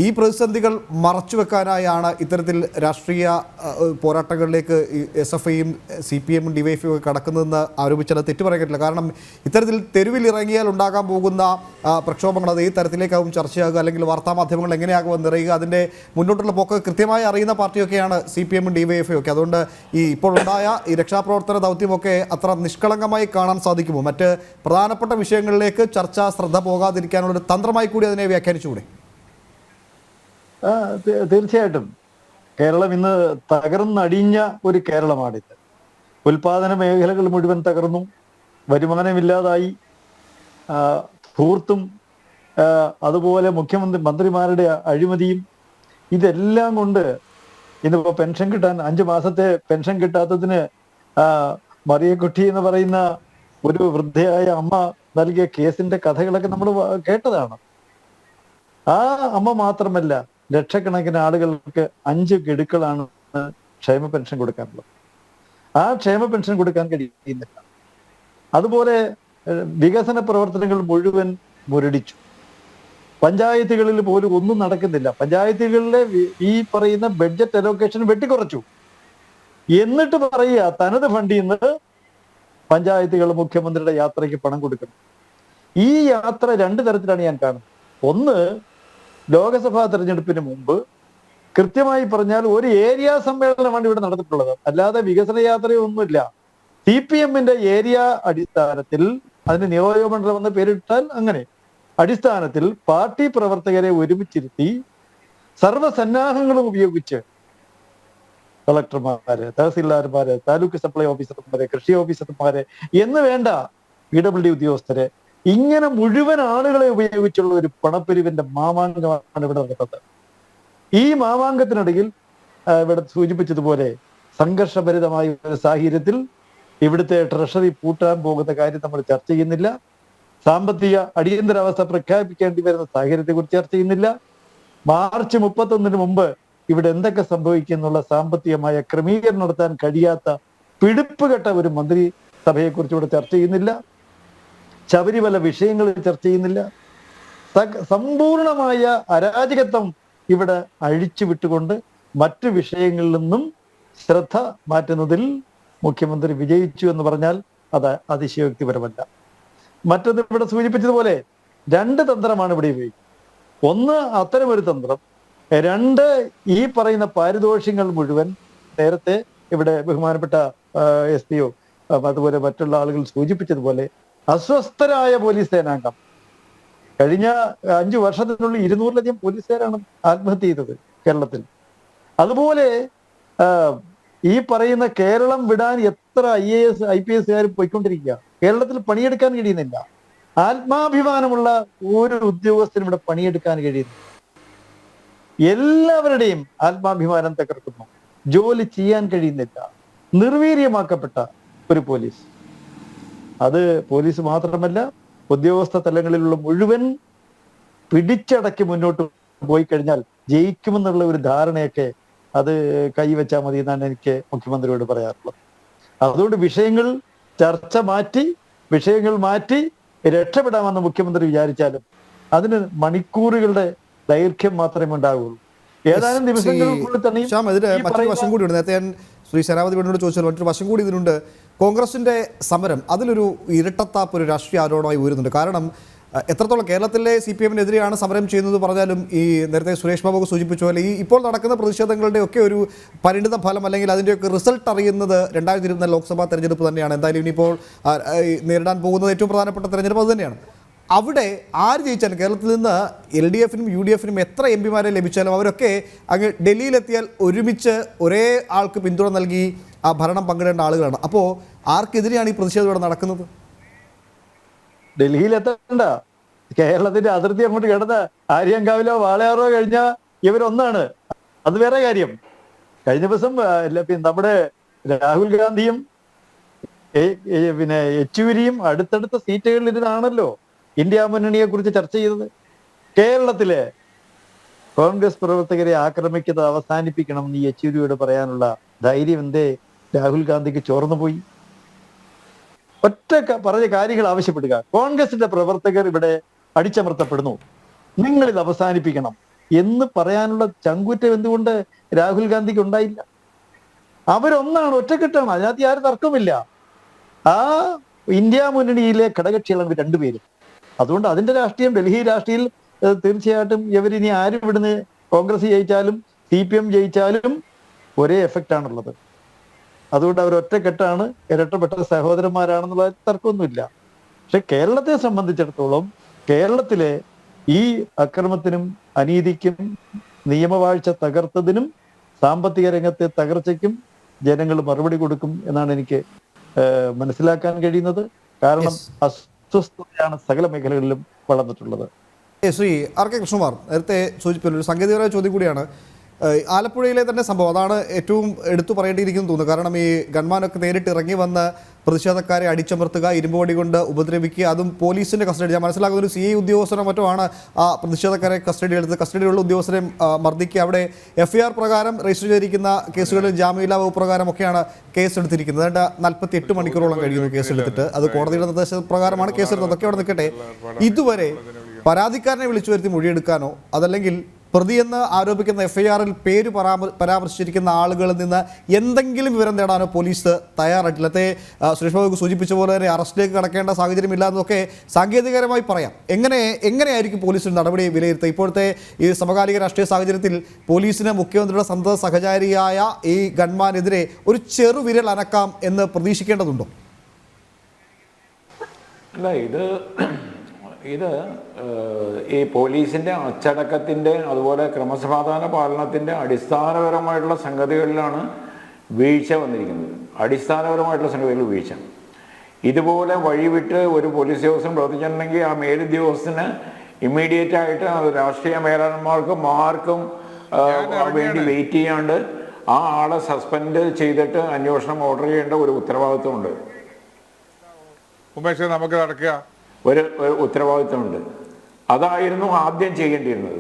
ഈ പ്രതിസന്ധികൾ മറച്ചുവെക്കാനായാണ് ഇത്തരത്തിൽ രാഷ്ട്രീയ പോരാട്ടങ്ങളിലേക്ക് SFIയും CPM DYFI ഒക്കെ കടക്കുന്നതെന്ന് ആരോപിച്ചാൽ തെറ്റു പറയാൻ. കാരണം ഇത്തരത്തിൽ തെരുവിലിറങ്ങിയാൽ ഉണ്ടാകാൻ പോകുന്ന പ്രക്ഷോഭങ്ങൾ അത് ഈ തരത്തിലേക്കാവും ചർച്ചയാകുക, അല്ലെങ്കിൽ വാർത്താമാധ്യമങ്ങൾ എങ്ങനെയാകും നിറയുക, അതിൻ്റെ മുന്നോട്ടുള്ള പോക്ക് കൃത്യമായി അറിയുന്ന പാർട്ടിയൊക്കെയാണ് CPM DYFI ഒക്കെ. അതുകൊണ്ട് ഇപ്പോൾ ഉണ്ടായ ഈ രക്ഷാപ്രവർത്തന ദൗത്യമൊക്കെ അത്ര നിഷ്കളങ്കമായി കാണാൻ സാധിക്കുമോ? മറ്റ് പ്രധാനപ്പെട്ട വിഷയങ്ങളിലേക്ക് ശ്രദ്ധ പോകാതിരിക്കാനുള്ളൊരു തന്ത്രമായി കൂടി അതിനെ വ്യാഖ്യാനിച്ചുകൂടെ? തീർച്ചയായിട്ടും കേരളം ഇന്ന് തകർന്നടിഞ്ഞ ഒരു കേരളമാണിത്. ഉൽപാദന മേഖലകൾ മുഴുവൻ തകർന്നു, വരുമാനമില്ലാതായി, ധൂർത്തും അതുപോലെ മന്ത്രിമാരുടെ അഴിമതിയും ഇതെല്ലാം കൊണ്ട് ഇന്നിപ്പോ പെൻഷൻ കിട്ടാൻ 5 മാസത്തെ പെൻഷൻ കിട്ടാത്തതിന് മറിയക്കുട്ടി എന്ന് പറയുന്ന ഒരു വൃദ്ധയായ അമ്മ നൽകിയ കേസിന്റെ കഥകളൊക്കെ നമ്മൾ കേട്ടതാണ്. ആ അമ്മ മാത്രമല്ല, ലക്ഷക്കണക്കിന് ആളുകൾക്ക് 5 ഗഡുക്കളാണ് ക്ഷേമ പെൻഷൻ കൊടുക്കാനുള്ളത്. ആ ക്ഷേമ പെൻഷൻ കൊടുക്കാൻ കഴിയുന്നില്ല. അതുപോലെ വികസന പ്രവർത്തനങ്ങൾ മുഴുവൻ മുരടിച്ചു. പഞ്ചായത്തുകളിൽ പോലും ഒന്നും നടക്കുന്നില്ല. പഞ്ചായത്തുകളിലെ ഈ പറയുന്ന ബഡ്ജറ്റ് അലോക്കേഷൻ വെട്ടിക്കുറച്ചു. എന്നിട്ട് പറയുക തനത് ഫണ്ടിൽ നിന്ന് പഞ്ചായത്തുകൾ മുഖ്യമന്ത്രിയുടെ യാത്രയ്ക്ക് പണം കൊടുക്കണം. ഈ യാത്ര 2 തരത്തിലാണ് ഞാൻ കാണുന്നത്. ഒന്ന്, ലോക്സഭാ തെരഞ്ഞെടുപ്പിന് മുമ്പ് കൃത്യമായി പറഞ്ഞാൽ ഒരു ഏരിയ സമ്മേളനമാണ് ഇവിടെ നടന്നിട്ടുള്ളത്, അല്ലാതെ വികസന യാത്രയൊന്നുമില്ല. CPMന്റെ ഏരിയ അടിസ്ഥാനത്തിൽ, അതിന് നിയോജകമണ്ഡലം എന്ന പേരിട്ടാൽ അങ്ങനെ, അടിസ്ഥാനത്തിൽ പാർട്ടി പ്രവർത്തകരെ ഒരുമിച്ചിരുത്തി സർവ്വസന്നാഹങ്ങളും ഉപയോഗിച്ച് കളക്ടർമാര്, തഹസിൽദാർമാര്, താലൂക്ക് സപ്ലൈ ഓഫീസർമാരെ, കൃഷി ഓഫീസർമാരെ എന്ന് വേണ്ട PWD ഉദ്യോഗസ്ഥരെ, ഇങ്ങനെ മുഴുവൻ ആളുകളെ ഉപയോഗിച്ചുള്ള ഒരു പണപ്പിരിവിന്റെ മാമാങ്കമാണ് ഇവിടെ നടക്കുന്നത്. ഈ മാമാങ്കത്തിനിടയിൽ ഇവിടെ സൂചിപ്പിച്ചതുപോലെ സംഘർഷഭരിതമായ ഒരു സാഹചര്യത്തിൽ ഇവിടുത്തെ ട്രഷറി പൂട്ടാൻ പോകുന്ന കാര്യം നമ്മൾ ചർച്ച ചെയ്യുന്നില്ല. സാമ്പത്തിക അടിയന്തരാവസ്ഥ പ്രഖ്യാപിക്കേണ്ടി വരുന്ന സാഹചര്യത്തെക്കുറിച്ച് ചർച്ച ചെയ്യുന്നില്ല. മാർച്ച് 31 മുമ്പ് ഇവിടെ എന്തൊക്കെ സംഭവിക്കുന്നുള്ള സാമ്പത്തികമായ ക്രമീകരണം നടത്താൻ കഴിയാത്ത പിടിപ്പുകെട്ട ഒരു മന്ത്രിസഭയെക്കുറിച്ച് ഇവിടെ ചർച്ച ചെയ്യുന്നില്ല. ശബരിമല വിഷയങ്ങളിൽ ചർച്ച ചെയ്യുന്നില്ല. സമ്പൂർണമായ അരാജകത്വം ഇവിടെ അഴിച്ചു വിട്ടുകൊണ്ട് മറ്റു വിഷയങ്ങളിൽ നിന്നും ശ്രദ്ധ മാറ്റുന്നതിൽ മുഖ്യമന്ത്രി വിജയിച്ചു എന്ന് പറഞ്ഞാൽ അത് അതിശയോക്തിപരമല്ല. മറ്റൊന്ന് ഇവിടെ സൂചിപ്പിച്ചതുപോലെ 2 തന്ത്രമാണ് ഇവിടെ ഉപയോഗിക്കുന്നത്. ഒന്ന് അത്തരമൊരു തന്ത്രം, 2 ഈ പറയുന്ന പാരിതോഷികങ്ങൾ മുഴുവൻ നേരത്തെ ഇവിടെ ബഹുമാനപ്പെട്ട SP-യോ അതുപോലെ മറ്റുള്ള ആളുകൾ സൂചിപ്പിച്ചതുപോലെ അസ്വസ്ഥരായ പോലീസ് സേനാംഗം. കഴിഞ്ഞ 5 വർഷത്തിനുള്ളിൽ 200-ലധികം പോലീസുകാരാണ് ആത്മഹത്യ ചെയ്തത് കേരളത്തിൽ. അതുപോലെ ഈ പറയുന്ന കേരളം വിടാൻ എത്ര IAS IPS പോയിക്കൊണ്ടിരിക്കുക. കേരളത്തിൽ പണിയെടുക്കാൻ കഴിയുന്നില്ല. ആത്മാഭിമാനമുള്ള ഒരു ഉദ്യോഗസ്ഥനും ഇവിടെ പണിയെടുക്കാൻ കഴിയുന്നു. എല്ലാവരുടെയും ആത്മാഭിമാനം തകർക്കുന്നു. ജോലി ചെയ്യാൻ കഴിയുന്നില്ല. നിർവീര്യമാക്കപ്പെട്ട ഒരു പോലീസ്. അത് പോലീസ് മാത്രമല്ല, ഉദ്യോഗസ്ഥ തലങ്ങളിലുള്ള മുഴുവൻ പിടിച്ചടക്കി മുന്നോട്ട് പോയി കഴിഞ്ഞാൽ ജയിക്കുമെന്നുള്ള ഒരു ധാരണയൊക്കെ അത് കൈവച്ചാൽ മതി എന്നാണ് എനിക്ക് മുഖ്യമന്ത്രിയോട് പറയാറുള്ളത്. അതുകൊണ്ട് വിഷയങ്ങൾ മാറ്റി രക്ഷപ്പെടാമെന്ന് മുഖ്യമന്ത്രി വിചാരിച്ചാലും അതിന് മണിക്കൂറുകളുടെ ദൈർഘ്യം മാത്രമേ ഉണ്ടാവുകയുള്ളൂ. ഏതാനും ദിവസങ്ങൾക്കുള്ളിൽ തന്നെ മറ്റൊരു വശം കൂടിയുണ്ട്. നേരത്തെ ഞാൻ ശ്രീ ശരാവതി വേണോട് ചോദിച്ചാൽ മറ്റൊരു വശം കൂടി ഇതിനുണ്ട്. കോൺഗ്രസിന്റെ സമരം അതിലൊരു ഇരട്ടത്താപ്പ് ഒരു രാഷ്ട്രീയ ആരോപണമായി ഉയരുന്നുണ്ട്. കാരണം എത്രത്തോളം കേരളത്തിലെ CPM-നെതിരെയാണ് സമരം ചെയ്യുന്നത് പറഞ്ഞാലും ഈ നേരത്തെ സുരേഷ് ബാബു സൂചിപ്പിച്ച പോലെ ഈ ഇപ്പോൾ നടക്കുന്ന പ്രതിഷേധങ്ങളുടെ ഒക്കെ ഒരു പരിണിത ഫലം അല്ലെങ്കിൽ അതിൻ്റെയൊക്കെ റിസൾട്ട് അറിയുന്നത് 2024 ലോക്സഭാ തെരഞ്ഞെടുപ്പ് തന്നെയാണ്. എന്തായാലും ഇനിയിപ്പോൾ നേരിടാൻ പോകുന്നത് ഏറ്റവും പ്രധാനപ്പെട്ട തെരഞ്ഞെടുപ്പ് അത് തന്നെയാണ്. അവിടെ ആര് ജയിച്ചാലും കേരളത്തിൽ നിന്ന് LDF-നും UDF-നും എത്ര MP-മാരെ ലഭിച്ചാലും അവരൊക്കെ അങ്ങ് ഡൽഹിയിലെത്തിയാൽ ഒരുമിച്ച് ഒരേ ആൾക്ക് പിന്തുണ നൽകി ആ ഭരണം പങ്കിടേണ്ട ആളുകളാണ്. അപ്പോൾ ആർക്കെതിരെയാണ് ഈ പ്രതിഷേധം ഇവിടെ നടക്കുന്നത്? ഡൽഹിയിൽ എത്തണ്ട, കേരളത്തിന്റെ അതിർത്തി അങ്ങോട്ട് കിടന്ന് ആര്യങ്കാവിലോ വാളയാറോ കഴിഞ്ഞാൽ ഇവരൊന്നാണ്. അത് വേറെ കാര്യം. കഴിഞ്ഞ ദിവസം നമ്മുടെ രാഹുൽ ഗാന്ധിയും യെച്ചൂരിയും അടുത്തടുത്ത സീറ്റുകളിൽ ഇരുന്നാണല്ലോ ഇന്ത്യ മുന്നണിയെ കുറിച്ച് ചർച്ച ചെയ്തത്. കേരളത്തിലെ കോൺഗ്രസ് പ്രവർത്തകരെ ആക്രമിക്കുന്നത് അവസാനിപ്പിക്കണം എന്ന് യെച്ചൂരിയോട് പറയാനുള്ള ധൈര്യം എന്തേ രാഹുൽ ഗാന്ധിക്ക് ചോർന്നു പോയി? ഒറ്റ പറഞ്ഞ കാര്യങ്ങൾ ആവശ്യപ്പെടുക. കോൺഗ്രസിന്റെ പ്രവർത്തകർ ഇവിടെ അടിച്ചമർത്തപ്പെടുന്നു, നിങ്ങൾ ഇത് അവസാനിപ്പിക്കണം എന്ന് പറയാനുള്ള ചങ്കൂറ്റം എന്തുകൊണ്ട് രാഹുൽ ഗാന്ധിക്ക് ഉണ്ടായില്ല? അവരൊന്നാണ്, ഒറ്റക്കെട്ടാണ്, അതിനകത്ത് ആരും തർക്കമില്ല. ആ ഇന്ത്യ മുന്നണിയിലെ ഘടകക്ഷികളാണ് 2 പേരും. അതുകൊണ്ട് അതിന്റെ രാഷ്ട്രീയം, ഡൽഹി രാഷ്ട്രീയം തീർച്ചയായിട്ടും ഇവരിനി ആരും ഇവിടുന്ന് കോൺഗ്രസ് ജയിച്ചാലും CPM ജയിച്ചാലും ഒരേ എഫക്റ്റ് ആണുള്ളത്. അതുകൊണ്ട് അവർ ഒറ്റക്കെട്ടാണ്, ഇരട്ടപ്പെട്ട സഹോദരന്മാരാണെന്നുള്ള തർക്കമൊന്നുമില്ല. പക്ഷെ കേരളത്തെ സംബന്ധിച്ചിടത്തോളം കേരളത്തിലെ ഈ അക്രമത്തിനും അനീതിക്കും നിയമവാഴ്ച തകർത്തതിനും സാമ്പത്തിക രംഗത്തെ തകർച്ചയ്ക്കും ജനങ്ങൾ മറുപടി കൊടുക്കും എന്നാണ് എനിക്ക് മനസ്സിലാക്കാൻ കഴിയുന്നത്. കാരണം അസ്വസ്ഥതയാണ് സകല മേഖലകളിലും വളർന്നിട്ടുള്ളത്. ശ്രീ RK കൃഷ്ണകുമാർ നേരത്തെ സൂചിപ്പിച്ച ഒരു സാങ്കേതികമായ ചോദ്യം കൂടിയാണ്. ആലപ്പുഴയിലെ തന്നെ സംഭവം അതാണ് ഏറ്റവും എടുത്തു പറയേണ്ടിയിരിക്കുന്നു തോന്നുന്നു. കാരണം ഈ ഗൺമാനൊക്കെ നേരിട്ട് ഇറങ്ങി വന്ന് പ്രതിഷേധക്കാരെ അടിച്ചമർത്തുക, ഇരുമ്പുവടി കൊണ്ട് ഉപദ്രവിക്കുക, അതും പോലീസിൻ്റെ കസ്റ്റഡി. ഞാൻ മനസ്സിലാക്കുന്ന ഒരു CI ഉദ്യോഗസ്ഥനോ മറ്റോ ആണ് ആ പ്രതിഷേധക്കാരെ കസ്റ്റഡിയിലുള്ള ഉദ്യോഗസ്ഥരെ മർദ്ദിക്കുക. അവിടെ FIR പ്രകാരം രജിസ്റ്റർ ചെയ്തിരിക്കുന്ന കേസുകളിൽ ജാമ്യമില്ലാ വകുപ്പ് പ്രകാരമൊക്കെയാണ് കേസെടുത്തിരിക്കുന്നത്. 48 മണിക്കൂറോളം കഴിയുന്നു കേസെടുത്തിട്ട്. അത് കോടതിയുടെ നിർദ്ദേശപ്രകാരമാണ് കേസെടുത്തത്. അതൊക്കെ അവിടെ നിൽക്കട്ടെ. ഇതുവരെ പരാതിക്കാരനെ വിളിച്ചു വരുത്തി മൊഴിയെടുക്കാനോ അതല്ലെങ്കിൽ പ്രതിയെന്ന് ആരോപിക്കുന്ന FIR-ൽ പേര് പരാമർശിച്ചിരിക്കുന്ന ആളുകളിൽ നിന്ന് എന്തെങ്കിലും വിവരം നേടാനോ പോലീസ് തയ്യാറായിട്ടില്ല. സുരേഷ് ബാബു സൂചിപ്പിച്ച പോലെ തന്നെ അറസ്റ്റിലേക്ക് കടക്കേണ്ട സാഹചര്യമില്ല എന്നൊക്കെ സാങ്കേതികപരമായി പറയാം. എങ്ങനെയായിരിക്കും പോലീസിന്റെ നടപടി വിലയിരുത്തുക? ഇപ്പോഴത്തെ ഈ സമകാലിക രാഷ്ട്രീയ സാഹചര്യത്തിൽ പോലീസിന് മുഖ്യമന്ത്രിയുടെ സന്തത സഹചാരിയായ ഈ ഗൺമാനെതിരെ ഒരു ചെറുവിരൽ അനക്കാം എന്ന് പ്രതീക്ഷിക്കേണ്ടതുണ്ടോ? അല്ല, ഇത് ഈ പോലീസിൻ്റെ അച്ചടക്കത്തിൻ്റെ അതുപോലെ ക്രമസമാധാന പാലനത്തിൻ്റെ അടിസ്ഥാനപരമായിട്ടുള്ള സംഗതികളിലാണ് വീഴ്ച വന്നിരിക്കുന്നത്. അടിസ്ഥാനപരമായിട്ടുള്ള സംഗതികളിൽ വീഴ്ച. ഇതുപോലെ വഴിവിട്ട് ഒരു പോലീസ് ഉദ്യോഗസ്ഥൻ പ്രവർത്തിച്ചിട്ടുണ്ടെങ്കിൽ ആ മേലുദ്യോഗസ്ഥന് ഇമ്മീഡിയറ്റ് ആയിട്ട് രാഷ്ട്രീയ മേലാളന്മാർക്കും ആർക്കും വേണ്ടി വെയിറ്റ് ചെയ്യാണ്ട് ആ ആളെ സസ്പെൻഡ് ചെയ്തിട്ട് അന്വേഷണം ഓർഡർ ചെയ്യേണ്ട ഒരു ഉത്തരവാദിത്വമുണ്ട്. നമുക്ക് നടക്കുക ഒരു ഉത്തരവാദിത്വമുണ്ട്. അതായിരുന്നു ആദ്യം ചെയ്യേണ്ടിയിരുന്നത്.